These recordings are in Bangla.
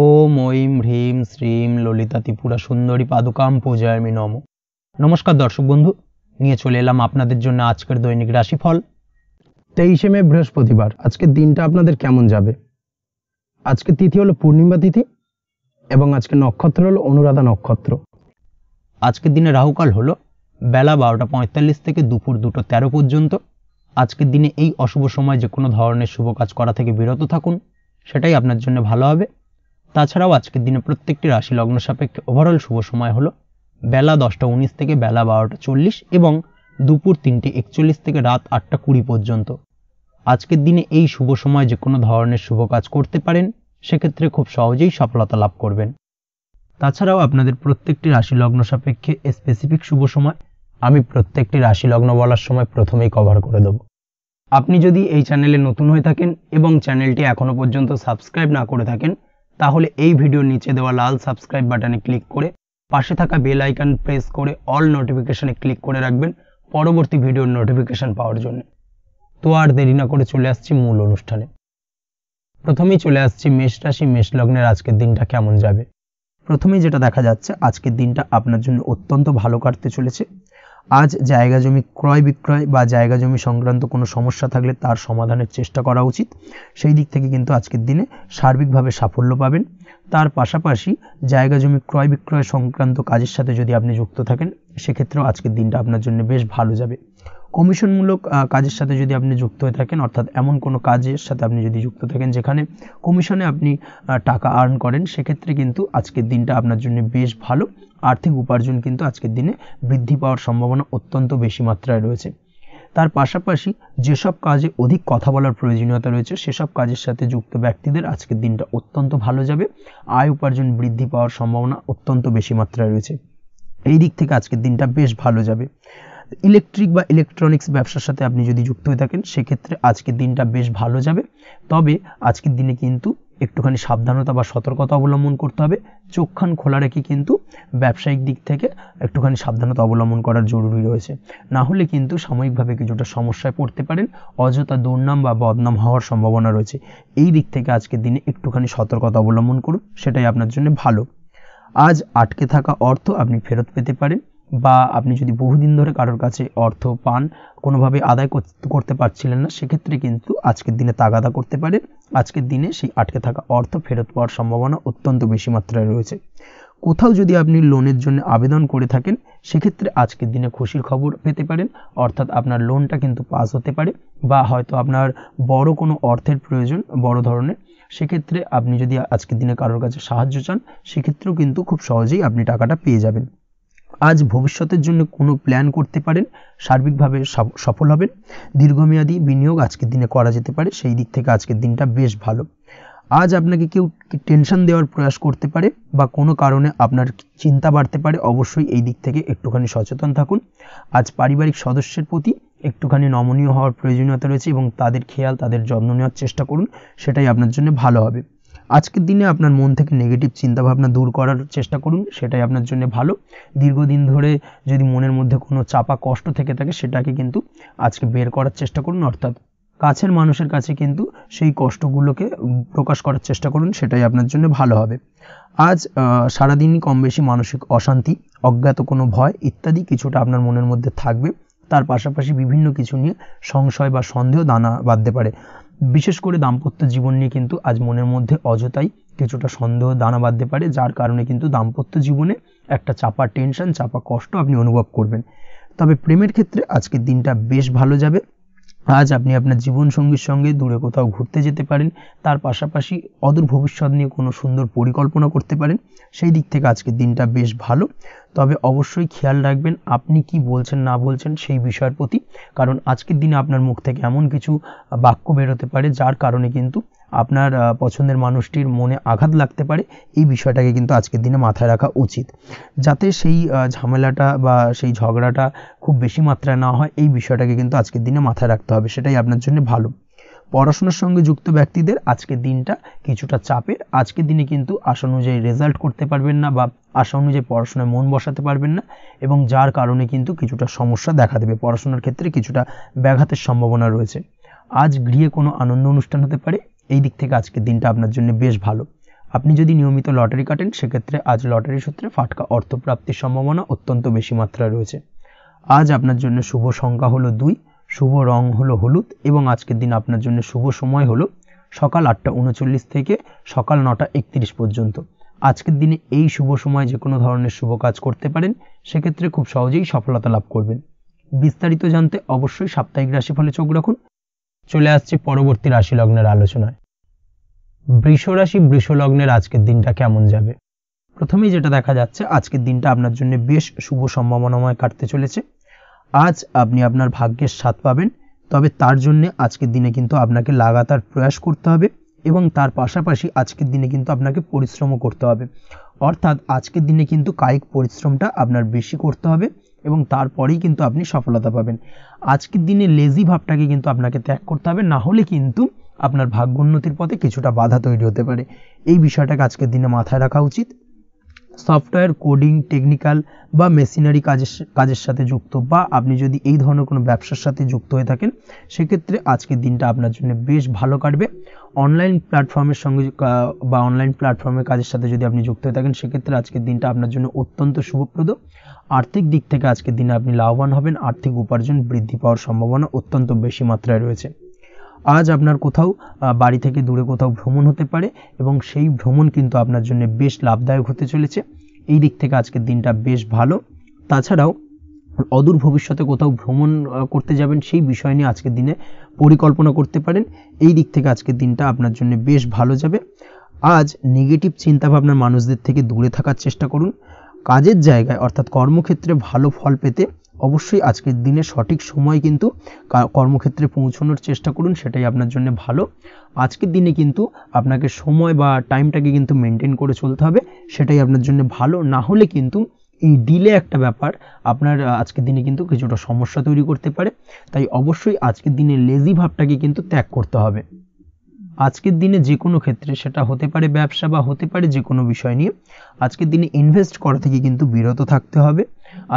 ওম ঐম হ্রিম শ্রীম ললিতা ত্রিপুরা সুন্দরী পাদুকাম পূজায়ামি নম। নমস্কার দর্শক বন্ধু, নিয়ে চলে এলাম আপনাদের জন্য আজকের দৈনিক রাশিফল। 23শে মে বৃহস্পতিবার। আজকের দিনটা আপনাদের কেমন যাবে? আজকে তিথি হলো পূর্ণিমা তিথি এবং আজকে নক্ষত্র হলো অনুরাধা নক্ষত্র। আজকের দিনে রাহুকাল হলো বেলা 12টা 45 থেকে দুপুর 2টা 13 পর্যন্ত। আজকের দিনে এই অশুভ সময় যে কোনো ধরনের শুভ কাজ করা থেকে বিরত থাকুন, সেটাই আপনার জন্য ভালো হবে। তাছাড়াও আজকের দিনে প্রত্যেকটি রাশি লগ্ন সাপেক্ষে ওভারঅল শুভ সময় হলো বেলা 10টা 19 থেকে বেলা 12টা 40 এবং দুপুর 3টে 41 থেকে রাত 8টা 20 পর্যন্ত। আজকের দিনে এই শুভ সময় যে কোনো ধরনের শুভ কাজ করতে পারেন, সেক্ষেত্রে খুব সহজেই সফলতা লাভ করবেন। তাছাড়াও আপনাদের প্রত্যেকটি রাশি লগ্ন সাপেক্ষে স্পেসিফিক শুভ সময় আমি প্রত্যেকটি রাশি লগ্ন বলার সময় প্রথমেই কভার করে দেব। আপনি যদি এই চ্যানেলে নতুন হয়ে থাকেন এবং চ্যানেলটি এখনো পর্যন্ত সাবস্ক্রাইব না করে থাকেন, তাহলে এই ভিডিওর নিচে দেওয়া লাল সাবস্ক্রাইব বাটনে ক্লিক করে পাশে থাকা বেল আইকন প্রেস করে অল নোটিফিকেশনে ক্লিক করে রাখবেন পরবর্তী ভিডিওর নোটিফিকেশন পাওয়ার জন্য। তো আর দেরি না করে চলে আসছি মূল অনুষ্ঠানে। প্রথমেই চলে আসছি মেষ রাশি, মেষ লগ্নের আজকের দিনটা কেমন যাবে। প্রথমেই যেটা দেখা যাচ্ছে, আজকের দিনটা আপনার জন্য অত্যন্ত ভালো কাটতে চলেছে। আজ জায়গা জমি ক্রয় বিক্রয় বা জায়গা জমি সংক্রান্ত কোনো সমস্যা থাকলে তার সমাধানের চেষ্টা করা উচিত। সেই দিক থেকে কিন্তু আজকের দিনে সার্বিকভাবে সাফল্য পাবেন। তার পাশাপাশি জায়গা জমি ক্রয় বিক্রয় সংক্রান্ত কাজের সাথে যদি আপনি যুক্ত থাকেন, সেক্ষেত্রেও আজকের দিনটা আপনার জন্য বেশ ভালো যাবে। কমিশনমূলক কাজের সাথে যদি আপনি যুক্ত হয়ে থাকেন, অর্থাৎ এমন কোনো কাজের সাথে আপনি যদি যুক্ত থাকেন যেখানে কমিশনে আপনি টাকা আর্ন করেন, সেক্ষেত্রে কিন্তু আজকের দিনটা আপনার জন্য বেশ ভালো। আর্থিক উপার্জন কিন্তু আজকের দিনে বৃদ্ধি পাওয়ার সম্ভাবনা অত্যন্ত বেশি মাত্রায় রয়েছে। তার পাশাপাশি যেসব কাজে অধিক কথা বলার প্রয়োজনীয়তা রয়েছে, সেসব কাজের সাথে যুক্ত ব্যক্তিদের আজকের দিনটা অত্যন্ত ভালো যাবে। আয় উপার্জন বৃদ্ধি পাওয়ার সম্ভাবনা অত্যন্ত বেশি মাত্রায় রয়েছে। এই দিক থেকে আজকের দিনটা বেশ ভালো যাবে। ইলেকট্রিক বা ইলেকট্রনিক্স ব্যবসার সাথে আপনি যদি যুক্ত হয়ে থাকেন, সেক্ষেত্রে আজকের দিনটা বেশ ভালো যাবে। তবে আজকের দিনে কিন্তু একটুখানি সাবধানতা বা সতর্কতা অবলম্বন করতে হবে। চোখ কান খোলা রেখে কিন্তু ব্যবসায়িক দিক থেকে একটুখানি সাবধানতা অবলম্বন করার জরুরি রয়েছে। না হলে কিন্তু সাময়িকভাবে কিছুটা সমস্যায় পড়তে পারেন, অযথা দুর্নাম বা বদনাম হওয়ার সম্ভাবনা রয়েছে। এই দিক থেকে আজকের দিনে একটুখানি সতর্কতা অবলম্বন করুন, সেটাই আপনার জন্য ভালো। আজ আটকে থাকা অর্থ আপনি ফেরত পেতে পারেন, বা আপনি যদি বহুদিন ধরে কারোর কাছে অর্থ পান, কোনোভাবে আদায় করতে পারছিলেন না, সেক্ষেত্রে কিন্তু আজকের দিনে তাগাদা করতে পারেন। আজকের দিনে সেই আটকে থাকা অর্থ ফেরত পাওয়ার সম্ভাবনা অত্যন্ত বেশি মাত্রায় রয়েছে। কোথাও যদি আপনি লোনের জন্য আবেদন করে থাকেন, সেক্ষেত্রে আজকের দিনে খুশির খবর পেতে পারেন, অর্থাৎ আপনার লোনটা কিন্তু পাস হতে পারে, বা হয়তো আপনার বড় কোনো অর্থের প্রয়োজন বড় ধরনের, সেক্ষেত্রে আপনি যদি আজকের দিনে কারোর কাছে সাহায্য চান, সেক্ষেত্রেও কিন্তু খুব সহজেই আপনি টাকাটা পেয়ে যাবেন। আজ ভবিষ্যতের জন্য কোনো প্ল্যান করতে পারেন, সার্বিকভাবে সফল হবেন। দীর্ঘমেয়াদী বিনিয়োগ আজকের দিনে করা যেতে পারে, সেই দিক থেকে আজকের দিনটা বেশ ভালো। আজ আপনাকে কেউ টেনশন দেওয়ার প্রয়াস করতে পারে বা কোনো কারণে আপনার চিন্তা বাড়তে পারে, অবশ্যই এই দিক থেকে একটুখানি সচেতন থাকুন। আজ পারিবারিক সদস্যের প্রতি একটুখানি নমনীয় হওয়ার প্রয়োজনীয়তা রয়েছে এবং তাদের খেয়াল, তাদের যত্ন নেওয়ার চেষ্টা করুন, সেটাই আপনার জন্য ভালো হবে। আজকের দিনে আপনার মন থেকে নেগেটিভ চিন্তাভাবনা দূর করার চেষ্টা করুন, সেটাই আপনার জন্য ভালো। দীর্ঘদিন ধরে যদি মনের মধ্যে কোনো চাপা কষ্ট থেকে থাকে, সেটাকে কিন্তু আজকে বের করার চেষ্টা করুন, অর্থাৎ কাছের মানুষের কাছে কিন্তু সেই কষ্টগুলোকে প্রকাশ করার চেষ্টা করুন, সেটাই আপনার জন্য ভালো হবে। আজ সারাদিনই কম বেশি মানসিক অশান্তি, অজ্ঞাত কোনো ভয় ইত্যাদি কিছুটা আপনার মনের মধ্যে থাকবে। তার পাশাপাশি বিভিন্ন কিছু নিয়ে সংশয় বা সন্দেহ দানা বাঁধতে পারে। বিশেষ করে দাম্পত্য জীবন নিয়ে কিন্তু আজ মনের মধ্যে অযথাই কিছুটা সন্দেহ দানা বাঁধতে পারে, যার কারণে কিন্তু দাম্পত্য জীবনে একটা চাপা টেনশন, চাপা কষ্ট আপনি অনুভব করবেন। তবে প্রেমের ক্ষেত্রে আজকের দিনটা বেশ ভালো যাবে। আজ আপনি আপনার জীবনসঙ্গীর সঙ্গে দূরে কোথাও ঘুরতে যেতে পারেন, তার পাশাপাশি অদূর ভবিষ্যৎ নিয়ে কোনো সুন্দর পরিকল্পনা করতে পারেন, সেই দিক থেকে আজকের দিনটা বেশ ভালো। তবে অবশ্যই খেয়াল রাখবেন আপনি কি বলছেন না বলছেন সেই বিষয়ের প্রতি, কারণ আজকের দিনে আপনার মুখ থেকে এমন কিছু বাক্য বেরোতে পারে যার কারণে কিন্তু আপনার পছন্দের মানুষটির মনে আঘাত লাগতে পারে। এই বিষয়টাকে কিন্তু আজকের দিনে মাথায় রাখা উচিত, যাতে সেই ঝামেলাটা বা সেই ঝগড়াটা খুব বেশি মাত্রায় না হয়। এই বিষয়টাকে কিন্তু আজকের দিনে মাথায় রাখতে হবে, সেটাই আপনার জন্য ভালো। পড়াশোনার সঙ্গে যুক্ত ব্যক্তিদের আজকের দিনটা কিছুটা চাপের। আজকের দিনে কিন্তু আশা অনুযায়ী রেজাল্ট করতে পারবেন না বা আশা অনুযায়ী পড়াশোনায় মন বসাতে পারবেন না, এবং যার কারণে কিন্তু কিছুটা সমস্যা দেখা দেবে। পড়াশোনার ক্ষেত্রে কিছুটা ব্যাঘাতের সম্ভাবনা রয়েছে। আজ গৃহে কোনো আনন্দ অনুষ্ঠান হতে পারে, এই দিক থেকে আজকের দিনটা আপনার জন্য বেশ ভালো। আপনি যদি নিয়মিত লটারি কাটেন সেক্ষেত্রে আজ লটারি সূত্রে ফাটকা অর্থপ্রাপ্তির সম্ভাবনা অত্যন্ত বেশি মাত্রায় রয়েছে। আজ আপনার জন্য শুভ সংখ্যা হলো 2, শুভ রং হলো হলুদ এবং আজকের দিন আপনার জন্য শুভ সময় হলো সকাল 8:39 থেকে সকাল 9:31 পর্যন্ত। আজকের দিনে এই শুভ সময় যে কোনো ধরনের শুভ কাজ করতে পারেন, সেক্ষেত্রে খুব সহজেই সফলতা লাভ করবেন। বিস্তারিত জানতে অবশ্যই সাপ্তাহিক রাশিফলে চোখ রাখুন। চলে আসছে পরবর্তী রাশি লগ্নের আলোচনায়। বৃষ রাশি বৃষ লগ্নের আজকের দিনটা কেমন যাবে? প্রথমেই যেটা দেখা যাচ্ছে, আজকের দিনটা আপনার জন্য বেশ শুভ সম্ভাবনাময় কাটতে চলেছে। আজ আপনি আপনার ভাগ্যের স্বাদ পাবেন, তবে তার জন্য আজকের দিনে কিন্তু আপনাকে লাগাতার প্রয়াস করতে হবে এবং তার পাশাপাশি আজকের দিনে কিন্তু আপনাকে পরিশ্রমও করতে হবে। অর্থাৎ আজকের দিনে কিন্তু কায়িক পরিশ্রমটা আপনার বেশি করতে হবে এবং তারপরেই কিন্তু আপনি সফলতা পাবেন। আজকের দিনে লেজি ভাবটাকে কিন্তু আপনাকে ত্যাগ করতে হবে, না হলে কিন্তু আপনার ভাগ্যোন্নতির পথে কিছুটা বাধা তৈরি হতে পারে। এই বিষয়টাকে আজকের দিনে মাথায় রাখা উচিত। সফটওয়্যার, কোডিং, টেকনিক্যাল বা মেশিনারি কাজের সাথে যুক্ত বা আপনি যদি এই ধরনের কোনো ব্যবসার সাথে যুক্ত হয়ে থাকেন, সেক্ষেত্রে আজকের দিনটা আপনার জন্য বেশ ভালো কাটবে। অনলাইন প্ল্যাটফর্মের সঙ্গে বা অনলাইন প্ল্যাটফর্মের কাজের সাথে যদি আপনি যুক্ত হয়ে থাকেন, সেক্ষেত্রে আজকের দিনটা আপনার জন্য অত্যন্ত শুভপ্রদ। আর্থিক দিক থেকে আজকের দিনে আপনি লাভবান হবেন, আর্থিক উপার্জন বৃদ্ধি পাওয়ার সম্ভাবনা অত্যন্ত বেশি মাত্রায় রয়েছে। আজ আপনার কোথাও বাড়ি থেকে দূরে কোথাও ভ্রমণ হতে পারে এবং সেই ভ্রমণ কিন্তু আপনার জন্য বেশ লাভদায়ক হতে চলেছে। এই দিক থেকে আজকের দিনটা বেশ ভালো। তাছাড়াও অদূর ভবিষ্যতে কোথাও ভ্রমণ করতে যাবেন, সেই বিষয় নিয়ে আজকের দিনে পরিকল্পনা করতে পারেন। এই দিক থেকে আজকের দিনটা আপনার জন্য বেশ ভালো যাবে। আজ নেগেটিভ চিন্তাভাবনার মানুষদের থেকে দূরে থাকার চেষ্টা করুন। কাজের জায়গায় অর্থাৎ কর্মক্ষেত্রে ভালো ফল পেতে অবশ্যই আজকের দিনে সঠিক সময় কিন্তু কর্মক্ষেত্রে পৌঁছানোর চেষ্টা করুন, সেটাই আপনার জন্য ভালো। আজকের দিনে কিন্তু আপনাকে সময় বা টাইমটাকে কিন্তু মেনটেন করে চলতে হবে, সেটাই আপনার জন্য ভালো। না হলে কিন্তু এই ডিলে একটা ব্যাপার আপনার আজকের দিনে কিন্তু কিছুটা সমস্যা তৈরি করতে পারে। তাই অবশ্যই আজকের দিনে লেজি ভাবটাকে কিন্তু ত্যাগ করতে হবে। আজকের দিনে যে কোনো ক্ষেত্রে, সেটা হতে পারে ব্যবসা বা হতে পারে যে কোনো বিষয় নিয়ে, আজকের দিনে ইনভেস্ট করা থেকে কিন্তু বিরত থাকতে হবে।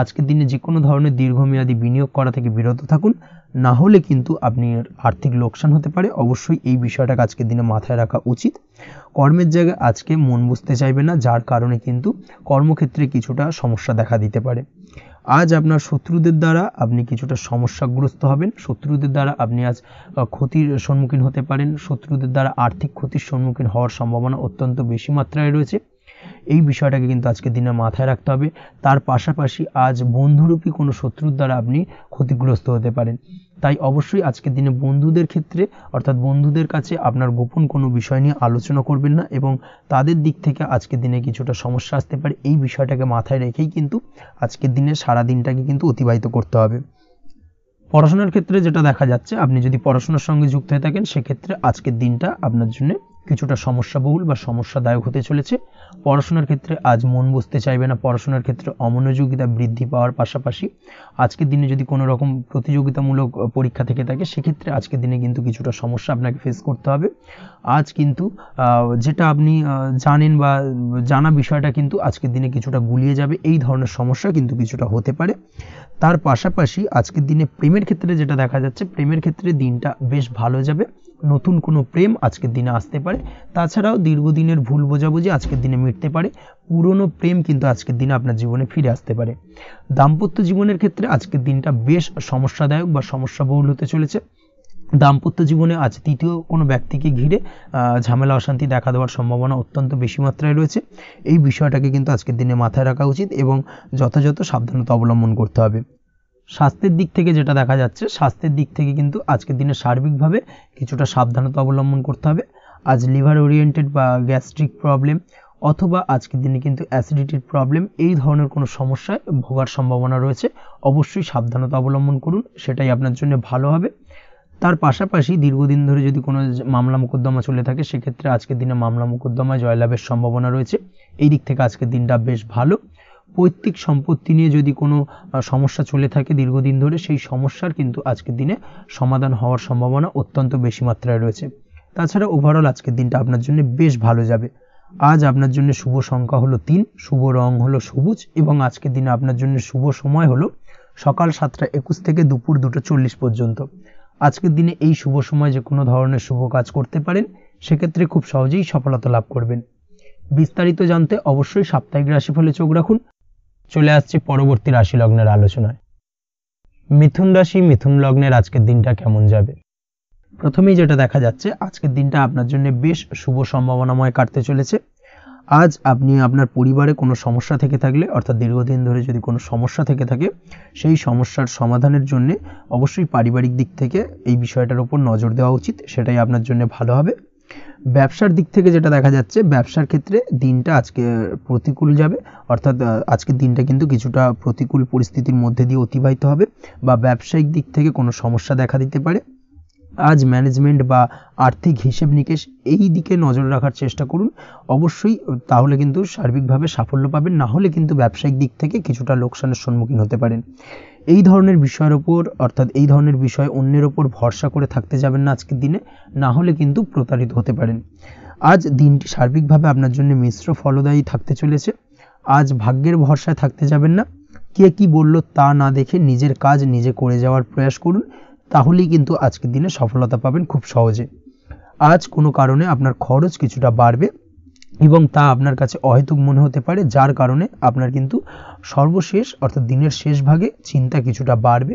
আজকের দিনে যে কোনো ধরনের দীর্ঘমেয়াদী বিনিয়োগ করা থেকে বিরত থাকুন, না হলে কিন্তু আপনি আর্থিক লোকসান হতে পারে। অবশ্যই এই বিষয়টাকে আজকের দিনে মাথায় রাখা উচিত। কর্মের জায়গায় আজকে মন বসতে চাইবে না, যার কারণে কিন্তু কর্মক্ষেত্রে কিছুটা সমস্যা দেখা দিতে পারে। আজ আপনার শত্রুদের দ্বারা আপনি কিছুটা সমস্যাগ্রস্ত হবেন। শত্রুদের দ্বারা আপনি আজ ক্ষতির সম্মুখীন হতে পারেন। শত্রুদের দ্বারা আর্থিক ক্ষতির সম্মুখীন হওয়ার সম্ভাবনা অত্যন্ত বেশি মাত্রায় রয়েছে। এই বিষয়টাকে কিন্তু আজকের দিনে মাথায় রাখতে হবে। তার পাশাপাশি আজ বন্ধুরূপী কোনো শত্রুর দ্বারা আপনি ক্ষতিগ্রস্ত হতে পারেন। তাই অবশ্যই আজকের দিনে বন্ধুদের ক্ষেত্রে অর্থাৎ বন্ধুদের কাছে আপনার গোপন কোনো বিষয় নিয়ে আলোচনা করবেন না এবং তাদের দিক থেকে আজকের দিনে কিছুটা সমস্যা আসতে পারে। এই বিষয়টাকে মাথায় রেখেই কিন্তু আজকের দিনে সারা দিনটাকে কিন্তু অতিবাহিত করতে হবে। পড়াশোনার ক্ষেত্রে যেটা দেখা যাচ্ছে, আপনি যদি পড়াশোনার সঙ্গে যুক্ত হয়ে থাকেন, সেক্ষেত্রে আজকের দিনটা আপনার জন্য কিছুটা সমস্যাবহুল বা সমস্যাদায়ক হতে চলেছে। পড়াশোনার ক্ষেত্রে আজ মন বসতে চাইবে না। পড়াশোনার ক্ষেত্রে অমনোযোগিতা বৃদ্ধি পাওয়ার পাশাপাশি আজকের দিনে যদি কোনো রকম প্রতিযোগিতামূলক পরীক্ষা থেকে থাকে, সেক্ষেত্রে আজকের দিনে কিন্তু কিছুটা সমস্যা আপনাকে ফেস করতে হবে। আজ কিন্তু যেটা আপনি জানেন বা জানা বিষয়টা কিন্তু আজকের দিনে কিছুটা গুলিয়ে যাবে। এই ধরনের সমস্যা কিন্তু কিছুটা হতে পারে। তার পাশাপাশি আজকের দিনে প্রেমের ক্ষেত্রে যেটা দেখা যাচ্ছে, প্রেমের ক্ষেত্রে দিনটা বেশ ভালো যাবে। নতুন কোনো প্রেম আজকের দিনে আসতে পারে। তাছাড়াও দীর্ঘদিনের ভুল বোঝাবুঝি আজকের দিনে মিটতে পারে। পুরনো প্রেম কিন্তু আজকের দিনে আপনার জীবনে ফিরে আসতে পারে। দাম্পত্য জীবনের ক্ষেত্রে আজকের দিনটা বেশ সমস্যাদায়ক বা সমস্যাবহুল হতে চলেছে। দাম্পত্য জীবনে আজ তৃতীয় কোনো ব্যক্তিকে ঘিরে ঝামেলা অশান্তি দেখা দেওয়ার সম্ভাবনা অত্যন্ত বেশি মাত্রায় রয়েছে। এই বিষয়টাকে কিন্তু আজকের দিনে মাথায় রাখা উচিত এবং যথাযথ সাবধানতা অবলম্বন করতে হবে। স্বাস্থ্যের দিক থেকে যেটা দেখা যাচ্ছে, স্বাস্থ্যের দিক থেকে কিন্তু আজকের দিনে সার্বিকভাবে কিছুটা সাবধানতা অবলম্বন করতে হবে। আজ লিভার ওরিয়েন্টেড বা গ্যাস্ট্রিক প্রবলেম অথবা আজকের দিনে কিন্তু অ্যাসিডিটির প্রবলেম, এই ধরনের কোনো সমস্যায় ভোগার সম্ভাবনা রয়েছে। অবশ্যই সাবধানতা অবলম্বন করুন, সেটাই আপনার জন্য ভালো হবে। তার পাশাপাশি দীর্ঘদিন ধরে যদি কোনো মামলা মোকদ্দমা চলে থাকে, সেক্ষেত্রে আজকের দিনে মামলা মোকদ্দমায় জয়লাভের সম্ভাবনা রয়েছে। এই দিক থেকে আজকের দিনটা বেশ ভালো। পৈতৃক সম্পত্তি নিয়ে যদি কোনো সমস্যা চলে থাকে দীর্ঘদিন ধরে, সেই সমস্যার কিন্তু আজকের দিনে সমাধান হওয়ার সম্ভাবনা অত্যন্ত বেশি মাত্রায় রয়েছে। তাছাড়া ওভারঅল আজকের দিনটা আপনার জন্য বেশ ভালো যাবে। আজ আপনার জন্য শুভ সংখ্যা হলো 3, শুভ রং হলো সবুজ এবং আজকের দিনে আপনার জন্য শুভ সময় হলো সকাল 7:21 থেকে দুপুর 2:40 পর্যন্ত। আজকের দিনে এই শুভ সময় যে কোনো ধরনের শুভ কাজ করতে পারেন, সেক্ষেত্রে খুব সহজেই সফলতা লাভ করবেন। বিস্তারিত জানতে অবশ্যই সাপ্তাহিক রাশিফলে চোখ রাখুন। চলে আসছে পরবর্তী রাশি লগ্নের আলোচনায়। মিথুন রাশি, মিথুন লগ্নের আজকের দিনটা কেমন যাবে? প্রথমেই যেটা দেখা যাচ্ছে, আজকের দিনটা আপনার জন্য বেশ শুভ সম্ভাবনাময় কাটতে চলেছে। আজ আপনি আপনার পরিবারে কোনো সমস্যা থেকে থাকলে, অর্থাৎ দীর্ঘদিন ধরে যদি কোনো সমস্যা থেকে থাকে, সেই সমস্যার সমাধানের জন্য অবশ্যই পারিবারিক দিক থেকে এই বিষয়টার উপর নজর দেওয়া উচিত, সেটাই আপনার জন্য ভালো হবে। ব্যবসার দিক থেকে যেটা দেখা যাচ্ছে, ব্যবসার ক্ষেত্রে দিনটা আজকে প্রতিকূল যাবে, অর্থাৎ আজকের দিনটা কিন্তু কিছুটা প্রতিকূল পরিস্থিতির মধ্যে দিয়ে অতিবাহিত হবে, বা ব্যবসায়িক দিক থেকে কোনো সমস্যা দেখা দিতে পারে। আজ ম্যানেজমেন্ট বা আর্থিক হিসেব নিকেশ এই দিকে নজর রাখার চেষ্টা করুন অবশ্যই, তাহলে কিন্তু সার্বিকভাবে সাফল্য পাবেন। না হলে কিন্তু ব্যবসায়িক দিক থেকে কিছুটা লোকসানের সম্মুখীন হতে পারেন। এই ধরনের বিষয়ের ওপর, অর্থাৎ এই ধরনের বিষয় অন্যের ওপর ভরসা করে থাকতে যাবেন না আজকের দিনে, না হলে কিন্তু প্রতারিত হতে পারেন। আজ দিনটি সার্বিকভাবে আপনার জন্য মিশ্র ফলদায়ী থাকতে চলেছে। আজ ভাগ্যের ভরসায় থাকতে যাবেন না। কে কি বলল তা না দেখে নিজের কাজ নিজে করে যাওয়ার প্রয়াস করুন, তাহলেই কিন্তু আজকের দিনে সফলতা পাবেন খুব সহজে। আজ কোনো কারণে আপনার খরচ কিছুটা বাড়বে এবং তা আপনার কাছে অহেতুক মনে হতে পারে, যার কারণে আপনার কিন্তু সর্বশেষ, অর্থাৎ দিনের শেষ ভাগে চিন্তা কিছুটা বাড়বে।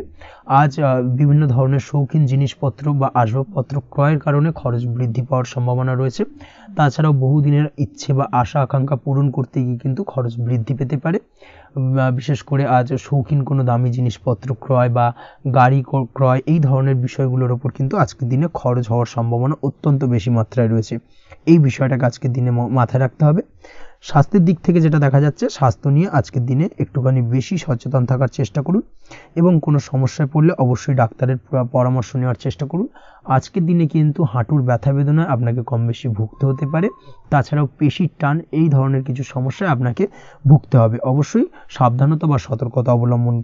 আজ বিভিন্ন ধরনের শৌখিন জিনিসপত্র বা আসবাবপত্র ক্রয়ের কারণে খরচ বৃদ্ধি পাওয়ার সম্ভাবনা রয়েছে। তাছাড়াও বহুদিনের ইচ্ছে বা আশা আকাঙ্ক্ষা পূরণ করতে গিয়ে কিন্তু খরচ বৃদ্ধি পেতে পারে। বিশেষ করে আজ শৌখিন কোনো দামি জিনিসপত্র ক্রয় বা গাড়ি ক্রয়, এই ধরনের বিষয়গুলোর ওপর কিন্তু আজকের দিনে খরচ হওয়ার সম্ভাবনা অত্যন্ত বেশি মাত্রায় রয়েছে। এই বিষয়টাকে আজকের দিনে মাথায় রাখতে হবে। স্বাস্থ্যের দিক থেকে যেটা দেখা যাচ্ছে, স্বাস্থ্য নিয়ে আজকের দিনে একটুখানি বেশি সচেতন থাকার চেষ্টা করুন এবং কোনো সমস্যায় পড়লে অবশ্যই ডাক্তারের পরামর্শ নেওয়ার চেষ্টা করুন। আজকের দিনে কিন্তু হাঁটুর ব্যথা বেদনায় আপনাকে কম বেশি ভুগতে হতে পারে। তাছাড়াও পেশির টান, এই ধরনের কিছু সমস্যায় আপনাকে ভুগতে হবে। অবশ্যই সাবধানতা বা সতর্কতা অবলম্বন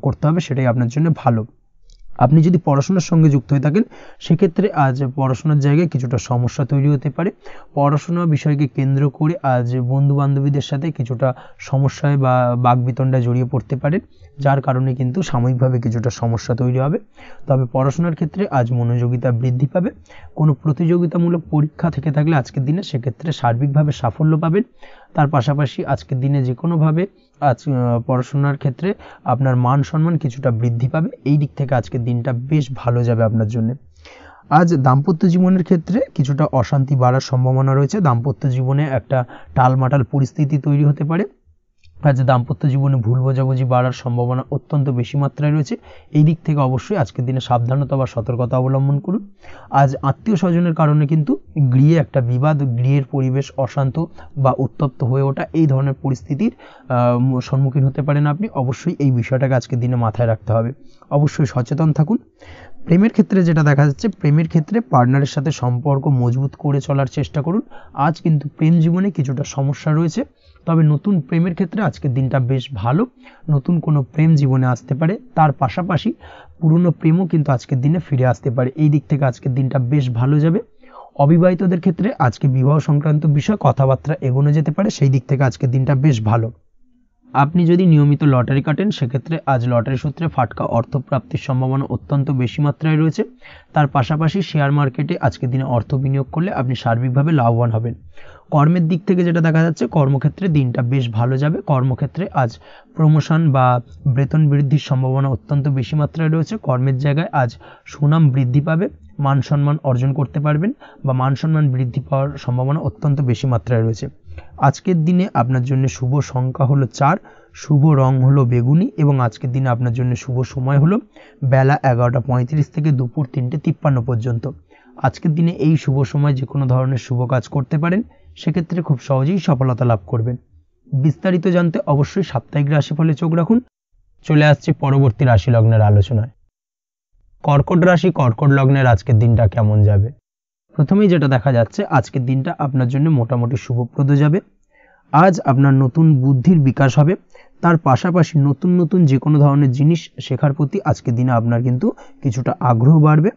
করতে হবে, সেটাই আপনার জন্য ভালো। আপনি যদি পড়াশোনার সঙ্গে যুক্ত হয়ে থাকেন, সেক্ষেত্রে আজ পড়াশোনার জায়গায় কিছুটা সমস্যা তৈরি হতে পারে। পড়াশোনা বিষয়কে কেন্দ্র করে আজ বন্ধু বান্ধবীদের সাথে কিছুটা সমস্যায় বা বাকবিতণ্ডায় জড়িয়ে পড়তে পারেন, যার কারণে কিন্তু সাময়িকভাবে কিছুটা সমস্যা তৈরি হবে। তবে পড়াশোনার ক্ষেত্রে আজ মনোযোগিতা বৃদ্ধি পাবে। কোনো প্রতিযোগিতামূলক পরীক্ষা থেকে থাকলে আজকের দিনে সেক্ষেত্রে সার্বিকভাবে সাফল্য পাবেন। তার পাশাপাশি আজকের দিনে যে কোনোভাবে আজ পড়াশোনার ক্ষেত্রে আপনার মান সম্মান কিছুটা বৃদ্ধি পাবে। এই দিক থেকে আজকের দিনটা বেশ ভালো যাবে আপনার জন্য। আজ দাম্পত্য জীবনের ক্ষেত্রে কিছুটা অশান্তি বাড়ার সম্ভাবনা রয়েছে। দাম্পত্য জীবনে একটা টালমাটাল পরিস্থিতি তৈরি হতে পারে। আজ দাম্পত্য জীবনে ভুল বোঝাবুঝি বাড়ার সম্ভাবনা অত্যন্ত বেশি মাত্রায় রয়েছে। এই দিক থেকে অবশ্যই আজকের দিনে সাবধানতা বা সতর্কতা অবলম্বন করুন। আজ আত্মীয় স্বজনের কারণে কিন্তু গৃহে একটা বিবাদ, গৃহের পরিবেশ অশান্ত বা উত্তপ্ত হয়ে ওঠা, এই ধরনের পরিস্থিতির সম্মুখীন হতে পারেন আপনি। অবশ্যই এই বিষয়টাকে আজকের দিনে মাথায় রাখতে হবে। অবশ্যই সচেতন থাকুন। প্রেমের ক্ষেত্রে যেটা দেখা যাচ্ছে, প্রেমের ক্ষেত্রে পার্টনারের সাথে সম্পর্ক মজবুত করে চলার চেষ্টা করুন। আজ কিন্তু প্রেম জীবনে কিছুটা সমস্যা রয়েছে, তবে নতুন প্রেমের ক্ষেত্রে আজকের দিনটা বেশ ভালো। নতুন কোনো প্রেম জীবনে আসতে পারে, তার পাশাপাশি পুরনো প্রেমও কিন্তু আজকের দিনে ফিরে আসতে পারে। এই দিক থেকে আজকের দিনটা বেশ ভালো যাবে। অবিবাহিতদের ক্ষেত্রে আজকে বিবাহ সংক্রান্ত বিষয় কথাবার্তা এগোনো যেতে পারে, সেই দিক থেকে আজকের দিনটা বেশ ভালো। আপনি যদি নিয়মিত লটারি কাটেন, সেক্ষেত্রে আজ লটারি সূত্রে ফাটকা অর্থপ্রাপ্তির সম্ভাবনা অত্যন্ত বেশি মাত্রায় রয়েছে। তার পাশাপাশি শেয়ার মার্কেটে আজকের দিনে অর্থ বিনিয়োগ করলে আপনি সার্বিকভাবে লাভবান হবেন। কর্মের দিক থেকে যেটা দেখা যাচ্ছে, কর্মক্ষেত্রে দিনটা বেশ ভালো যাবে। কর্মক্ষেত্রে আজ প্রমোশন বা বেতন বৃদ্ধির সম্ভাবনা অত্যন্ত বেশি মাত্রায় রয়েছে। কর্মের জায়গায় আজ সুনাম বৃদ্ধি পাবে, মান সম্মান অর্জন করতে পারবেন বা মান সম্মান বৃদ্ধি পাওয়ার সম্ভাবনা অত্যন্ত বেশি মাত্রায় রয়েছে। আজকের দিনে আপনার জন্য শুভ সংখ্যা হলো 4, শুভ রং হলো বেগুনি এবং আজকের দিনে আপনার জন্য শুভ সময় হলো বেলা 11:35 থেকে দুপুর 3:53 পর্যন্ত। আজকের দিনে এই শুভ সময় যে কোনো ধরনের শুভ কাজ করতে পারেন, সেক্ষেত্রে খুব সহজেই সফলতা লাভ করবেন। বিস্তারিত জানতে অবশ্যই সাপ্তাহিক রাশিফলে চোখ রাখুন। চলে আসছে পরবর্তী রাশি লগ্নের আলোচনায়। কর্কট রাশি, কর্কট লগ্নের আজকের দিনটা কেমন যাবে? প্রথমেই যেটা দেখা যাচ্ছে, আজকের দিনটা আপনার জন্য মোটামুটি শুভপ্রদ যাবে। আজ আপনার নতুন বুদ্ধির বিকাশ হবে। তার পাশাপাশি নতুন নতুন যে কোনো ধরনের জিনিস শেখার প্রতি আজকের দিনে আপনার কিন্তু কিছুটা আগ্রহ বাড়বে।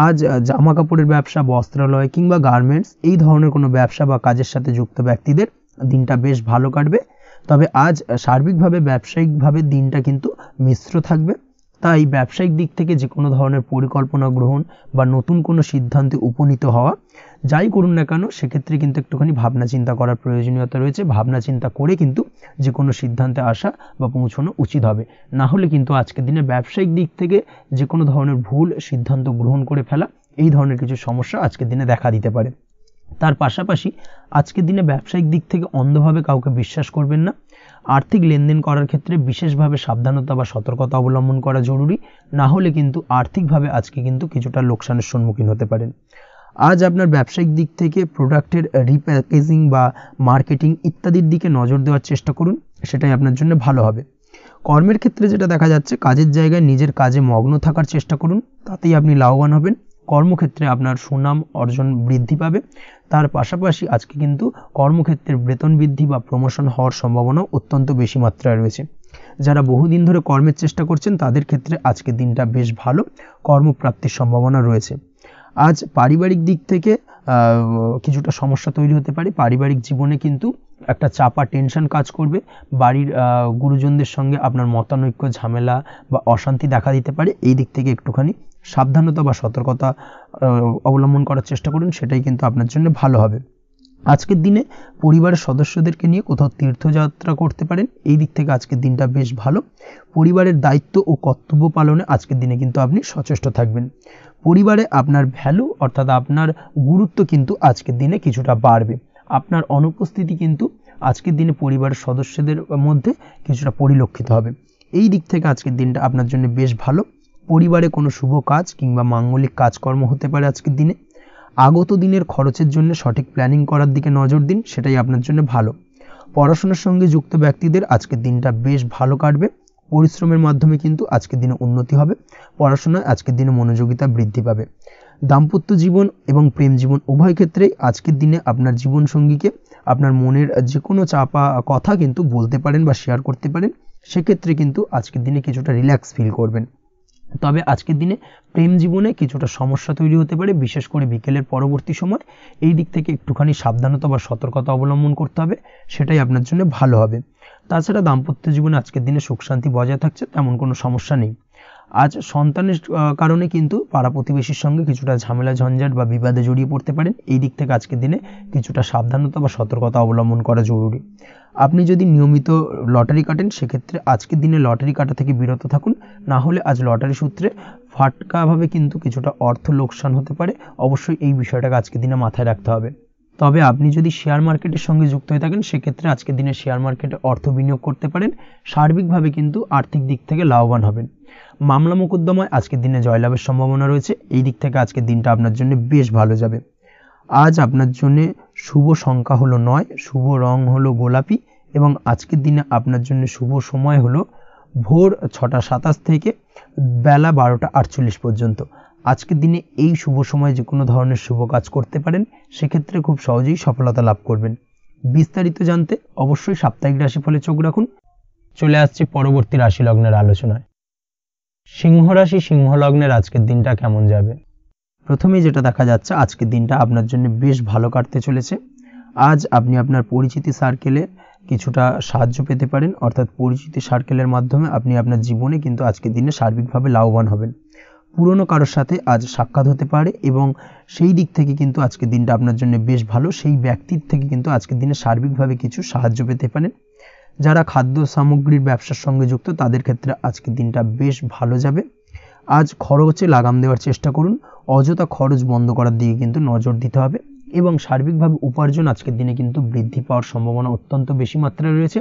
আজ জামা কাপড়ের ব্যবসা, বস্ত্রালয় কিংবা গার্মেন্টস, এই ধরনের কোনো ব্যবসা বা কাজের সাথে যুক্ত ব্যক্তিদের দিনটা বেশ ভালো কাটবে। তবে আজ সার্বিকভাবে ব্যবসায়িকভাবে দিনটা কিন্তু মিশ্র থাকবে। তাই ব্যবসায়িক দিক থেকে যে কোনো ধরনের পরিকল্পনা গ্রহণ বা নতুন কোনো সিদ্ধান্তে উপনীত হওয়া যাই করুন না কেন সেক্ষেত্রে কিন্তু একটুখানি ভাবনা চিন্তা করার প্রয়োজনীয়তা রয়েছে। ভাবনা চিন্তা করে কিন্তু যে কোনো সিদ্ধান্তে আসা বা পৌঁছানো উচিত হবে, না হলে কিন্তু আজকের দিনে ব্যবসায়িক দিক থেকে যে কোনো ধরনের ভুল সিদ্ধান্ত গ্রহণ করে ফেলা, এই ধরনের কিছু সমস্যা আজকের দিনে দেখা দিতে পারে। তার পাশাপাশি আজকের দিনে ব্যবসায়িক দিক থেকে অন্ধভাবে কাউকে বিশ্বাস করবেন না। আর্থিক লেনদেন করার ক্ষেত্রে বিশেষভাবে সাবধানতা বা সতর্কতা অবলম্বন করা জরুরি, না হলে কিন্তু আর্থিকভাবে আজকে কিন্তু কিছুটা লোকসানের সম্মুখীন হতে পারেন। আজ আপনার ব্যবসায়িক দিক থেকে প্রোডাক্টের রিপ্যাকেজিং বা মার্কেটিং ইত্যাদির দিকে নজর দেওয়ার চেষ্টা করুন, সেটাই আপনার জন্য ভালো হবে। কর্মের ক্ষেত্রে যেটা দেখা যাচ্ছে, কাজের জায়গায় নিজের কাজে মগ্ন থাকার চেষ্টা করুন, তাতেই আপনি লাভবান হবেন। কর্মক্ষেত্রে আপনার সুনাম অর্জন বৃদ্ধি পাবে। তার পাশাপাশি আজকে কিন্তু কর্মক্ষেত্রের বেতন বৃদ্ধি বা প্রমোশন হওয়ার সম্ভাবনা অত্যন্ত বেশি মাত্রায় রয়েছে। যারা বহুদিন ধরে কর্মের চেষ্টা করছেন তাদের ক্ষেত্রে আজকের দিনটা বেশ ভালো, কর্মপ্রাপ্তির সম্ভাবনা রয়েছে। আজ পারিবারিক দিক থেকে কিছুটা সমস্যা তৈরি হতে পারে। পারিবারিক জীবনে কিন্তু একটা চাপা টেনশন কাজ করবে। বাড়ির গুরুজনদের সঙ্গে আপনার মতানৈক্য, ঝামেলা বা অশান্তি দেখা দিতে পারে। এই দিক থেকে একটুখানি সাবধানতা বা সতর্কতা অবলম্বন করার চেষ্টা করুন, সেটাই কিন্তু আপনার জন্য ভালো হবে। আজকের দিনে পরিবারের সদস্যদেরকে নিয়ে কোথাও তীর্থযাত্রা করতে পারেন, এই দিক থেকে আজকের দিনটা বেশ ভালো। পরিবারের দায়িত্ব ও কর্তব্য পালনে আজকের দিনে কিন্তু আপনি সচেষ্ট থাকবেন। পরিবারে আপনার ভ্যালু অর্থাৎ আপনার গুরুত্ব কিন্তু আজকের দিনে কিছুটা বাড়বে। আপনার অনুপস্থিতি কিন্তু আজকের দিনে পরিবারের সদস্যদের মধ্যে কিছুটা পরিলক্ষিত হবে। এই দিক থেকে আজকের দিনটা আপনার জন্য বেশ ভালো। পরিবারে কোনো শুভ কাজ কিংবা মাঙ্গলিক কাজকর্ম হতে পারে আজকের দিনে। আগত দিনের খরচের জন্য সঠিক প্ল্যানিং করার দিকে নজর দিন, সেটাই আপনার জন্য ভালো। পড়াশোনার সঙ্গে যুক্ত ব্যক্তিদের আজকের দিনটা বেশ ভালো কাটবে। পরিশ্রমের মাধ্যমে কিন্তু আজকের দিনে উন্নতি হবে। পড়াশোনায় আজকের দিনে মনোযোগিতা বৃদ্ধি পাবে। দাম্পত্য জীবন এবং প্রেম জীবন উভয় ক্ষেত্রেই আজকের দিনে আপনার জীবনসঙ্গীকে আপনার মনের যে কোনো চাপা কথা কিন্তু বলতে পারেন বা শেয়ার করতে পারেন। সেক্ষেত্রে কিন্তু আজকের দিনে কিছুটা রিল্যাক্স ফিল করবেন। তবে আজকের দিনে প্রেম জীবনে কিছুটা সমস্যা তৈরি হতে পারে, বিশেষ করে বিকেলের পরবর্তী সময়। এই দিক থেকে একটুখানি সাবধানতা বা সতর্কতা অবলম্বন করতে হবে, সেটাই আপনার জন্য ভালো হবে। তাছাড়া দাম্পত্য জীবনে আজকের দিনে সুখ শান্তি বজায় থাকছে, তেমন কোনো সমস্যা নেই। আজ সন্তানের কারণে কিন্তু পাড়া প্রতিবেশীর সঙ্গে কিছুটা ঝামেলা ঝঞ্ঝাট বা বিবাদে জড়িয়ে পড়তে পারেন। এই দিক থেকে আজকের দিনে কিছুটা সাবধানতা বা সতর্কতা অবলম্বন করা জরুরি। আপনি যদি নিয়মিত লটারি কাটেন সেক্ষেত্রে আজকের দিনে লটারি কাটা থেকে বিরত থাকুন, না হলে আজ লটারি সূত্রে ফাটকাভাবে কিন্তু কিছুটা অর্থ লোকসান হতে পারে। অবশ্যই এই বিষয়টাকে আজকের দিনে মাথায় রাখতে হবে। তবে আপনি যদি শেয়ার মার্কেটের সঙ্গে যুক্ত হয়ে থাকেন সেক্ষেত্রে আজকের দিনে শেয়ার মার্কেটে অর্থ বিনিয়োগ করতে পারেন। সার্বিকভাবে কিন্তু আর্থিক দিক থেকে লাভবান হবেন। মামলা মোকদ্দমায় আজকের দিনে জয়লাভের সম্ভাবনা রয়েছে। এই দিক থেকে আজকের দিনটা আপনার জন্য বেশ ভালো যাবে। আজ আপনার জন্য শুভ সংখ্যা হলো 9, শুভ রং হলো গোলাপি এবং আজকের দিনে আপনার জন্য শুভ সময় হলো ভোর 6টা 27 থেকে বেলা 12টা 48 পর্যন্ত। আজকের দিনে এই শুভ সময়ে যে কোনো ধরনের শুভ কাজ করতে পারেন, সেক্ষেত্রে খুব সহজেই সফলতা লাভ করবেন। বিস্তারিত জানতে অবশ্যই সাপ্তাহিক রাশিফলে চোখ রাখুন। চলে আসছি পরবর্তী রাশি লগ্নের আলোচনায়। সিংহ রাশি, সিংহ লগ্নের আজকের দিনটা কেমন যাবে? প্রথমেই যেটা দেখা যাচ্ছে, আজকের দিনটা আপনার জন্য বেশ ভালো কাটতে চলেছে। আজ আপনি আপনার পরিচিতি সার্কেলে কিছুটা সাহায্য পেতে পারেন, অর্থাৎ পরিচিতি সার্কেলের মাধ্যমে আপনি আপনার জীবনে কিন্তু আজকের দিনে সার্বিকভাবে লাভবান হবেন। পুরনো কারোর সাথে আজ সাক্ষাৎ হতে পারে এবং সেই দিক থেকে কিন্তু আজকের দিনটা আপনার জন্য বেশ ভালো। সেই ব্যক্তির থেকে কিন্তু আজকের দিনে সার্বিকভাবে কিছু সাহায্য পেতে পারেন। যারা খাদ্য সামগ্রীর ব্যবসার সঙ্গে যুক্ত তাদের ক্ষেত্রে আজকের দিনটা বেশ ভালো যাবে। আজ খরচে লাগাম দেওয়ার চেষ্টা করুন, অযথা খরচ বন্ধ করার দিকে কিন্তু নজর দিতে হবে এবং সার্বিকভাবে উপার্জন আজকের দিনে কিন্তু বৃদ্ধি পাওয়ার সম্ভাবনা অত্যন্ত বেশি মাত্রায় রয়েছে।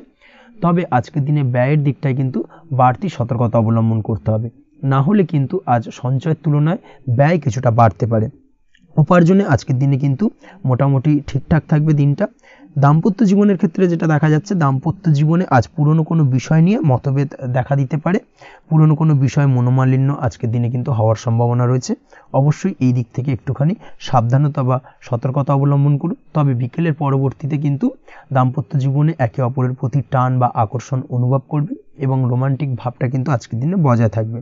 তবে আজকের দিনে ব্যয়ের দিকটায় কিন্তু বাড়তি সতর্কতা অবলম্বন করতে হবে, না হলে কিন্তু আজ সঞ্চয়ের তুলনায় ব্যয় কিছুটা বাড়তে পারে। উপার্জনে আজকের দিনে কিন্তু মোটামুটি ঠিকঠাক থাকবে দিনটা। দাম্পত্য জীবনের ক্ষেত্রে যেটা দেখা যাচ্ছে, দাম্পত্য জীবনে আজ পুরনো কোনো বিষয় নিয়ে মতভেদ দেখা দিতে পারে। পুরনো কোনো বিষয় মনোমালিন্য আজকের দিনে কিন্তু হওয়ার সম্ভাবনা রয়েছে। অবশ্যই এই দিক থেকে একটুখানি সাবধানতা বা সতর্কতা অবলম্বন করুন। তবে বিকেলের পরবর্তীতে কিন্তু দাম্পত্য জীবনে একে অপরের প্রতি টান বা আকর্ষণ অনুভব করবে এবং রোমান্টিক ভাবটা কিন্তু আজকের দিনে বজায় থাকবে।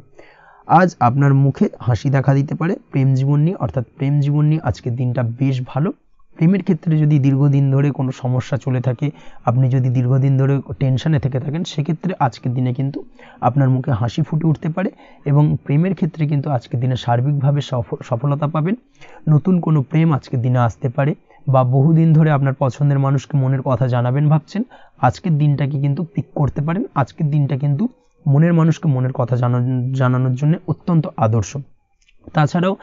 আজ আপনার মুখে হাসি দেখা দিতে পারে। প্রেম জীবন নিয়ে অর্থাৎ প্রেম জীবন নিয়ে আজকের দিনটা বেশ ভালো। প্রেমের ক্ষেত্রে যদি দীর্ঘদিন ধরে কোনো সমস্যা চলে থাকে, আপনি যদি দীর্ঘদিন ধরে টেনশনে থেকে থাকেন, সেক্ষেত্রে আজকের দিনে কিন্তু আপনার মুখে হাসি ফুটে উঠতে পারে এবং প্রেমের ক্ষেত্রে কিন্তু আজকের দিনে সার্বিকভাবে সফলতা পাবেন। নতুন কোনো প্রেম আজকের দিনে আসতে পারে, বা বহুদিন ধরে আপনার পছন্দের মানুষকে মনের কথা জানাবেন ভাবছেন, আজকের দিনটাকে কিন্তু পিক করতে পারেন। আজকের দিনটা কিন্তু মনের মানুষকে মনের কথা জানানোর জন্য অত্যন্ত আদর্শ। তাছাড়াও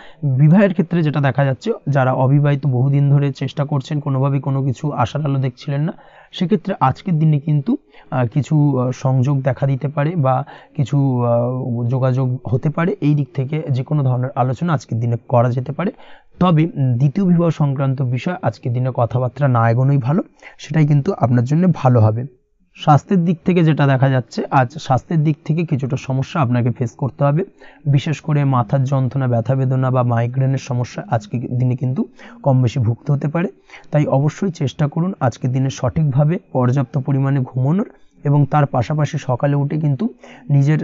বিবাহের ক্ষেত্রে যেটা দেখা যাচ্ছে, যারা অবিবাহিত বহুদিন ধরে চেষ্টা করছেন, কোনোভাবে কোনো কিছু আশার আলো দেখছিলেন না, সেক্ষেত্রে আজকের দিনে কিন্তু কিছু সংযোগ দেখা দিতে পারে বা কিছু যোগাযোগ হতে পারে। এই দিক থেকে যে কোনো ধরনের আলোচনা আজকের দিনে করা যেতে পারে। তবে দ্বিতীয় বিবাহ সংক্রান্ত বিষয় আজকের দিনে কথাবার্তা না এগোনোই ভালো, সেটাই কিন্তু আপনার জন্য ভালো হবে। স্বাস্থ্যের দিক থেকে যেটা দেখা যাচ্ছে, আজ স্বাস্থ্যের দিক থেকে কিছুটা সমস্যা আপনাকে ফেস করতে হবে। বিশেষ করে মাথার যন্ত্রণা, ব্যথা বেদনা বা মাইগ্রেনের সমস্যা আজকের দিনে কিন্তু কম বেশি ভুগতে হতে পারে। তাই অবশ্যই চেষ্টা করুন আজকের দিনে সঠিকভাবে পর্যাপ্ত পরিমাণে ঘুমানোর, এবং তার পাশাপাশি সকালে উঠে কিন্তু নিজের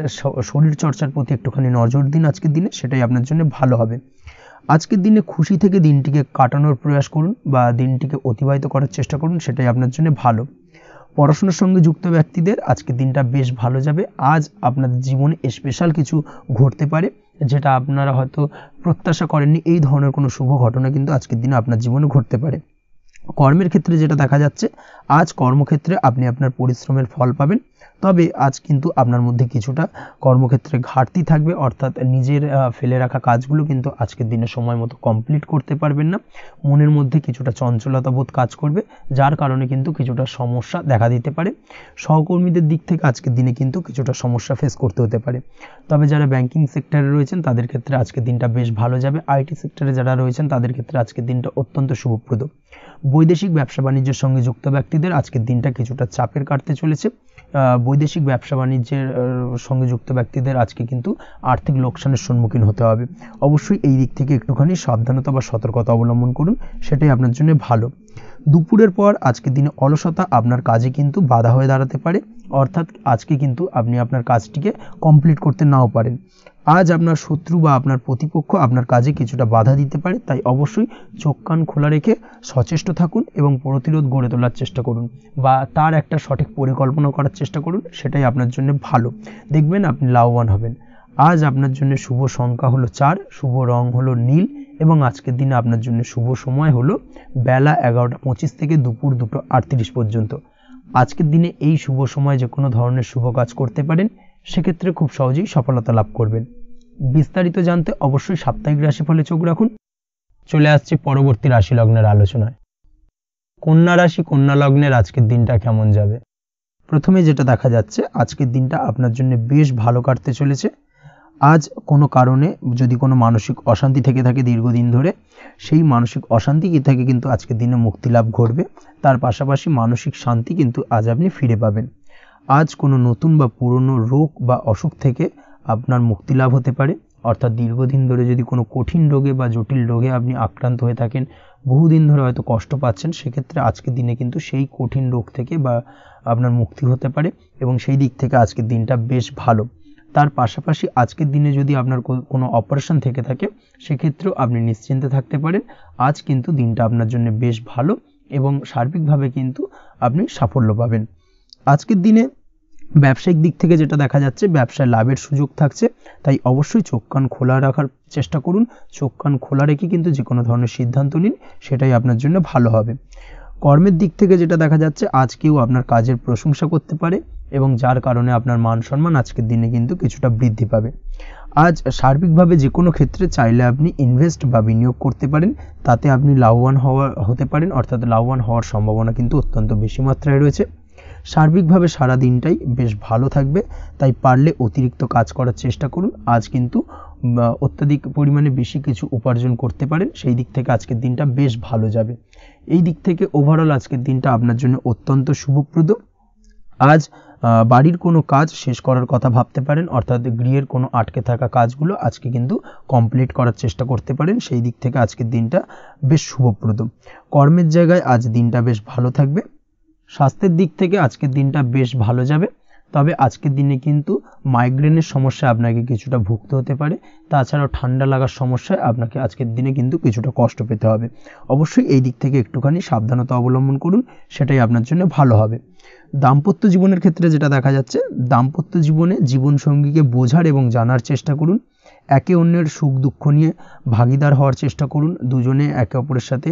শরীর চর্চার প্রতি একটুখানি নজর দিন আজকের দিনে, সেটাই আপনার জন্য ভালো হবে। আজকের দিনে খুশি থেকে দিনটিকে কাটানোর প্রয়াস করুন বা দিনটিকে অতিবাহিত করার চেষ্টা করুন, সেটাই আপনার জন্য ভালো। পড়াশোনার সঙ্গে যুক্ত ব্যক্তিদের আজকের দিনটা বেশ ভালো যাবে। আজ আপনাদের জীবনে স্পেশাল কিছু ঘটতে পারে, যেটা আপনারা হয়তো প্রত্যাশা করেননি। এই ধরনের কোনো শুভ ঘটনা কিন্তু আজকের দিনে আপনার জীবনে ঘটতে পারে। কর্মের ক্ষেত্রে যেটা দেখা যাচ্ছে, আজ কর্মক্ষেত্রে আপনি আপনার পরিশ্রমের ফল পাবেন। তবে আজ কিন্তু আপনার মধ্যে কিছুটা কর্মক্ষেত্রে ঘাটতি থাকবে, অর্থাৎ নিজের ফেলে রাখা কাজগুলো কিন্তু আজকের দিনে সময় মতো কমপ্লিট করতে পারবেন না। মনের মধ্যে কিছুটা চঞ্চলতা বোধ কাজ করবে, যার কারণে কিন্তু কিছুটা সমস্যা দেখা দিতে পারে। সহকর্মীদের দিক থেকে আজকের দিনে কিন্তু কিছুটা সমস্যা ফেস করতে হতে পারে। তবে যারা ব্যাংকিং সেক্টরে রয়েছেন তাদের ক্ষেত্রে আজকের দিনটা বেশ ভালো যাবে। আইটি সেক্টরে যারা রয়েছেন তাদের ক্ষেত্রে আজকের দিনটা অত্যন্ত শুভপ্রদ। বৈদেশিক ব্যবসা বাণিজ্যের সঙ্গে যুক্ত ব্যক্তিদের আজকের দিনটা কিছুটা চাপের কাটতে চলেছে। বৈদেশিক ব্যবসা বাণিজ্যের সঙ্গে যুক্ত ব্যক্তিদের আজকে কিন্তু আর্থিক লোকসানের সম্মুখীন হতে হবে। অবশ্যই এই দিক থেকে একটুখানি সাবধানতা বা সতর্কতা অবলম্বন করুন, সেটাই আপনার জন্য ভালো। দুপুরের পর আজকের দিনে অলসতা আপনার কাজে কিন্তু বাধা হয়ে দাঁড়াতে পারে, অর্থাৎ আজকে কিন্তু আপনি আপনার কাজটিকে কমপ্লিট করতে নাও পারেন। আজ আপনার শত্রু বা আপনার প্রতিপক্ষ আপনার কাজে কিছুটা বাধা দিতে পারে, তাই অবশ্যই চোখ কান খোলা রেখে সচেষ্ট থাকুন এবং প্রতিরোধ গড়ে তোলার চেষ্টা করুন বা তার একটা সঠিক পরিকল্পনা করার চেষ্টা করুন, সেটাই আপনার জন্য ভালো। দেখবেন আপনি লাভবান হবেন। আজ আপনার জন্য শুভ সংখ্যা হলো 4, শুভ রং হলো নীল, এবং আজকের দিনে আপনার জন্য শুভ সময় হলো বেলা 11:25 থেকে দুপুর 2:38 পর্যন্ত। আজকের দিনে এই শুভ সময় যে কোনো ধরনের শুভ কাজ করতে পারেন, সেক্ষেত্রে খুব সহজেই সফলতা লাভ করবেন। বিস্তারিত জানতে অবশ্যই সাপ্তাহিক রাশিফলে চোখ রাখুন। চলে আসছি পরবর্তী রাশি লগ্নের আলোচনায়। কন্যা রাশি, কন্যা লগ্নের আজকের দিনটা কেমন যাবে? প্রথমে যেটা দেখা যাচ্ছে, আজকের দিনটা আপনার জন্য বেশ ভালো কাটতে চলেছে। আজ কোনো কারণে যদি কোনো মানসিক অশান্তি থেকে থাকে দীর্ঘদিন ধরে, সেই মানসিক অশান্তি থেকে কিন্তু আজকের দিনে মুক্তি লাভ ঘটবে। তার পাশাপাশি মানসিক শান্তি কিন্তু আজ আপনি ফিরে পাবেন। আজ কোনো নতুন বা পুরনো রোগ বা অসুখ থেকে আপনার মুক্তি লাভ হতে পারে, অর্থাৎ দীর্ঘদিন ধরে যদি কোনো কঠিন রোগে বা জটিল রোগে আপনি আক্রান্ত হয়ে থাকেন, বহুদিন ধরে হয়তো কষ্ট পাচ্ছেন, সেক্ষেত্রে আজকের দিনে কিন্তু সেই কঠিন রোগ থেকে বা আপনার মুক্তি হতে পারে, এবং সেই দিক থেকে আজকের দিনটা বেশ ভালো। তার পাশাপাশি আজকের দিনে যদি আপনার কোনো অপারেশন থেকে থাকে, সেক্ষেত্রেও আপনি নিশ্চিন্তে থাকতে পারেন। আজ কিন্তু দিনটা আপনার জন্য বেশ ভালো এবং সার্বিকভাবে কিন্তু আপনি সাফল্য পাবেন। আজকের দিনে ব্যবসায়িক দিক থেকে যেটা দেখা যাচ্ছে, ব্যবসায় লাভের সুযোগ থাকছে, তাই অবশ্যই চোখ কান খোলা রাখার চেষ্টা করুন। চোখ কান খোলা রেখে কিন্তু যে কোনো ধরনের সিদ্ধান্ত নিন, সেটাই আপনার জন্য ভালো হবে। কর্মের দিক থেকে যেটা দেখা যাচ্ছে, আজ কেউ আপনার কাজের প্রশংসা করতে পারে এবং যার কারণে আপনার মান সম্মান আজকের দিনে কিন্তু কিছুটা বৃদ্ধি পাবে। আজ সার্বিকভাবে যে কোনো ক্ষেত্রে চাইলে আপনি ইনভেস্ট বা বিনিয়োগ করতে পারেন, তাতে আপনি লাভবান হতে পারেন, অর্থাৎ লাভবান হওয়ার সম্ভাবনা কিন্তু অত্যন্ত বেশি মাত্রায় রয়েছে। সার্বিকভাবে সারা দিনটাই বেশ ভালো থাকবে, তাই পারলে অতিরিক্ত কাজ করার চেষ্টা করুন। আজ কিন্তু অত্যাধিক পরিমাণে বেশি কিছু উপার্জন করতে পারেন, সেই দিক থেকে আজকের দিনটা বেশ ভালো যাবে। এই দিক থেকে ওভারঅল আজকের দিনটা আপনার জন্য অত্যন্ত শুভপ্রদ। আজ বাড়ির কোনো কাজ শেষ করার কথা ভাবতে পারেন, অর্থাৎ গৃহের কোনো আটকে থাকা কাজগুলো আজকে কিন্তু কমপ্লিট করার চেষ্টা করতে পারেন, সেই দিক থেকে আজকের দিনটা বেশ শুভপ্রদ। কর্মের জায়গায় আজ দিনটা বেশ ভালো থাকবে। স্বাস্থ্যের দিক থেকে আজকের দিনটা বেশ ভালো যাবে। তবে আজকের দিনে কিন্তু মাইগ্রেনের সমস্যা আপনাকে কিছুটা ভুগতে হতে পারে, তাছাড়াও ঠান্ডা লাগার সমস্যায় আপনাকে আজকের দিনে কিন্তু কিছুটা কষ্ট পেতে হবে। অবশ্যই এই দিক থেকে একটুখানি সাবধানতা অবলম্বন করুন, সেটাই আপনার জন্য ভালো হবে। দাম্পত্য জীবনের ক্ষেত্রে যেটা দেখা যাচ্ছে, দাম্পত্য জীবনে জীবনসঙ্গীকে বোঝার এবং জানার চেষ্টা করুন, একে অন্যের সুখ দুঃখ নিয়ে ভাগিদার হওয়ার চেষ্টা করুন, দুজনে একে অপরের সাথে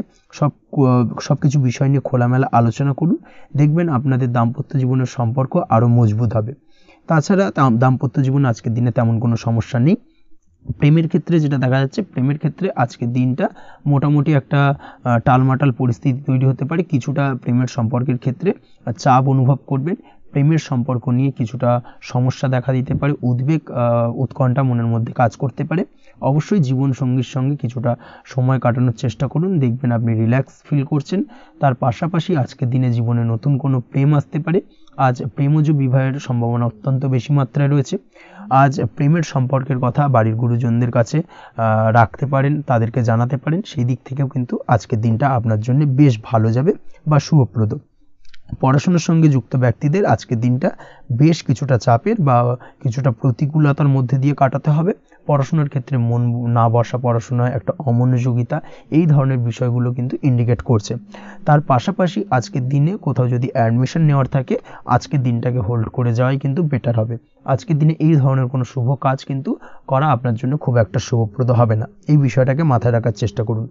সব কিছু বিষয় নিয়ে খোলামেলা আলোচনা করুন, দেখবেন আপনাদের দাম্পত্য জীবনের সম্পর্ক আরও মজবুত হবে। তাছাড়া দাম্পত্য জীবনে আজকের দিনে তেমন কোনো সমস্যা নেই। প্রেমের ক্ষেত্রে যেটা দেখা যাচ্ছে, প্রেমের ক্ষেত্রে আজকের দিনটা মোটামুটি একটা টালমাটাল পরিস্থিতি তৈরি হতে পারে, কিছুটা প্রেমের সম্পর্কের ক্ষেত্রে চাপ অনুভব করবেন, প্রেমের সম্পর্ক নিয়ে কিছুটা সমস্যা দেখা দিতে পারে, উদ্বেগ উৎকণ্ঠা মনের মধ্যে কাজ করতে পারে। অবশ্যই জীবনসঙ্গীর সঙ্গে কিছুটা সময় কাটানোর চেষ্টা করুন, দেখবেন আপনি রিল্যাক্স ফিল করছেন। তার পাশাপাশি আজকের দিনে জীবনে নতুন কোনো প্রেম আসতে পারে। আজ প্রেমজ বিবাহের সম্ভাবনা অত্যন্ত বেশি মাত্রায় রয়েছে। আজ প্রেমের সম্পর্কের কথা বাড়ির গুরুজনদের কাছে রাখতে পারেন, তাদেরকে জানাতে পারেন, সেই দিক থেকেও কিন্তু আজকের দিনটা আপনার জন্য বেশ ভালো যাবে বা শুভপ্রদ। পড়াশোনার সঙ্গে যুক্ত ব্যক্তিদের আজকের দিনটা বেশ কিছুটা চাপের বা কিছুটা প্রতিকূলতার মধ্যে দিয়ে কাটাতে হবে। পড়াশোনার ক্ষেত্রে মন না বসা, পড়াশোনায় একটা অমনোযোগিতা, এই ধরনের বিষয়গুলো কিন্তু ইন্ডিকেট করছে। তার পাশাপাশি আজকের দিনে কোথাও যদি অ্যাডমিশন নেওয়ার থাকে, আজকের দিনটাকে হোল্ড করে যাওয়াই কিন্তু বেটার হবে। আজকের দিনে এই ধরনের কোনো শুভ কাজ কিন্তু করা আপনার জন্য খুব একটা শুভপ্রদ হবে না, এই বিষয়টাকে মাথায় রাখার চেষ্টা করুন।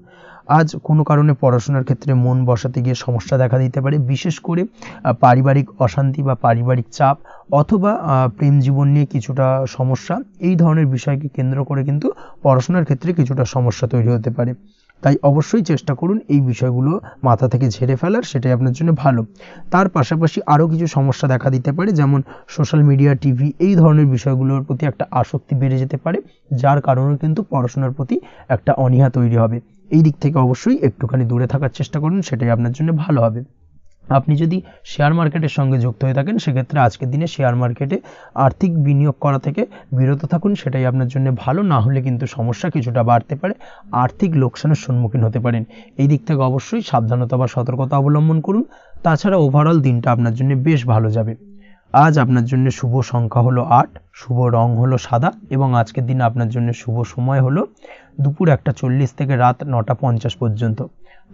আজ কোনো কারণে পড়াশোনার ক্ষেত্রে মন বসাতে গিয়ে সমস্যা দেখা দিতে পারে, বিশেষ করে পারিবারিক অশান্তি বা পারিবারিক চাপ অথবা প্রেম জীবন নিয়ে কিছুটা সমস্যা, এই ধরনের বিষয়কে কেন্দ্র করে কিন্তু পড়াশোনার ক্ষেত্রে কিছুটা সমস্যা তৈরি হতে পারে। তাই অবশ্যই চেষ্টা করুন এই বিষয়গুলো মাথা থেকে ঝেড়ে ফেলার, সেটাই আপনার জন্য ভালো। তার পাশাপাশি আরও কিছু সমস্যা দেখা দিতে পারে, যেমন সোশ্যাল মিডিয়া, টিভি, এই ধরনের বিষয়গুলোর প্রতি একটা আসক্তি বেড়ে যেতে পারে, যার কারণে কিন্তু পড়াশোনার প্রতি একটা অনীহা তৈরি হবে। এই দিক থেকে অবশ্যই একটুখানি দূরে থাকার চেষ্টা করুন, সেটাই আপনার জন্য ভালো হবে। আপনি যদি শেয়ার মার্কেটের সঙ্গে যুক্ত হয়ে থাকেন, সেক্ষেত্রে আজকের দিনে শেয়ার মার্কেটে আর্থিক বিনিয়োগ করা থেকে বিরত থাকুন, সেটাই আপনার জন্য ভালো। না হলে কিন্তু সমস্যা কিছুটা বাড়তে পারে, আর্থিক লোকসানের সম্মুখীন হতে পারেন। এই দিক থেকে অবশ্যই সাবধানতা বা সতর্কতা অবলম্বন করুন। তাছাড়া ওভারঅল দিনটা আপনার জন্য বেশ ভালো যাবে। আজ আপনার জন্য শুভ সংখ্যা হলো 8, শুভ রং হলো সাদা, এবং আজকের দিনে আপনার জন্য শুভ সময় হলো দুপুর 1:40 থেকে রাত 9:50 পর্যন্ত।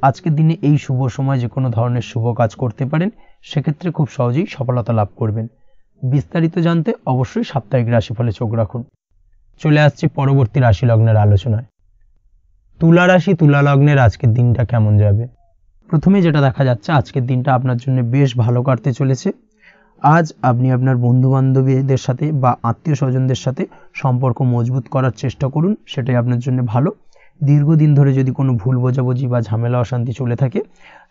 আজকের দিনে এই শুভ সময় যে কোনো ধরনের শুভ কাজ করতে পারেন, সেক্ষেত্রে খুব সহজেই সফলতা লাভ করবেন। বিস্তারিত জানতে অবশ্যই সাপ্তাহিক রাশিফলে চোখ রাখুন। চলে আসছে পরবর্তী রাশি লগ্নের আলোচনায়। তুলা রাশি, তুলা লগ্নের আজকের দিনটা কেমন যাবে? প্রথমে যেটা দেখা যাচ্ছে, আজকের দিনটা আপনার জন্য বেশ ভালো কাটতে চলেছে। আজ আপনি আপনার বন্ধু বান্ধবীদের সাথে বা আত্মীয় স্বজনদের সাথে সম্পর্ক মজবুত করার চেষ্টা করুন, সেটাই আপনার জন্য ভালো। দীর্ঘদিন ধরে যদি কোনো ভুল বোঝাবুঝি বা ঝামেলা অশান্তি চলে থাকে,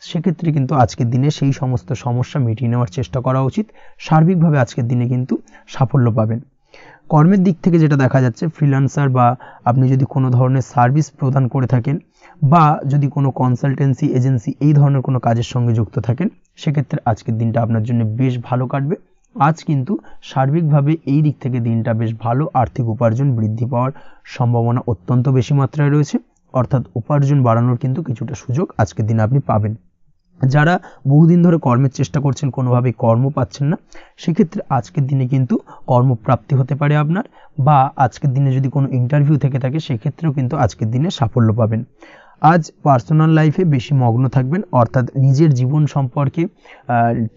সেক্ষেত্রে কিন্তু আজকের দিনে সেই সমস্ত সমস্যা মিটিয়ে নেওয়ার চেষ্টা করা উচিত। সার্বিকভাবে আজকের দিনে কিন্তু সাফল্য পাবেন। কর্মের দিক থেকে যেটা দেখা যাচ্ছে, ফ্রিল্যান্সার বা আপনি যদি কোনো ধরনের সার্ভিস প্রদান করে থাকেন বা যদি কোনো কনসালটেন্সি এজেন্সি এই ধরনের কোনো কাজের সঙ্গে যুক্ত থাকেন, সেক্ষেত্রে আজকের দিনটা আপনার জন্য বেশ ভালো কাটবে। আজ কিন্তু সার্বিকভাবে এই দিক থেকে দিনটা বেশ ভালো, আর্থিক উপার্জন বৃদ্ধি পাওয়ার সম্ভাবনা অত্যন্ত বেশি মাত্রায় রয়েছে, অর্থাৎ উপার্জন বাড়ানোর কিন্তু কিছুটা সুযোগ আজকের দিনে আপনি পাবেন। যারা বহুদিন ধরে কর্মের চেষ্টা করছেন, কোনোভাবেই কর্ম পাচ্ছেন না, সেক্ষেত্রে আজকের দিনে কিন্তু কর্মপ্রাপ্তি হতে পারে আপনার, বা আজকের দিনে যদি কোনো ইন্টারভিউ থেকে থাকে, সেক্ষেত্রেও কিন্তু আজকের দিনে সাফল্য পাবেন। আজ পার্সোনাল লাইফে বেশি মগ্ন থাকবেন, অর্থাৎ নিজের জীবন সম্পর্কে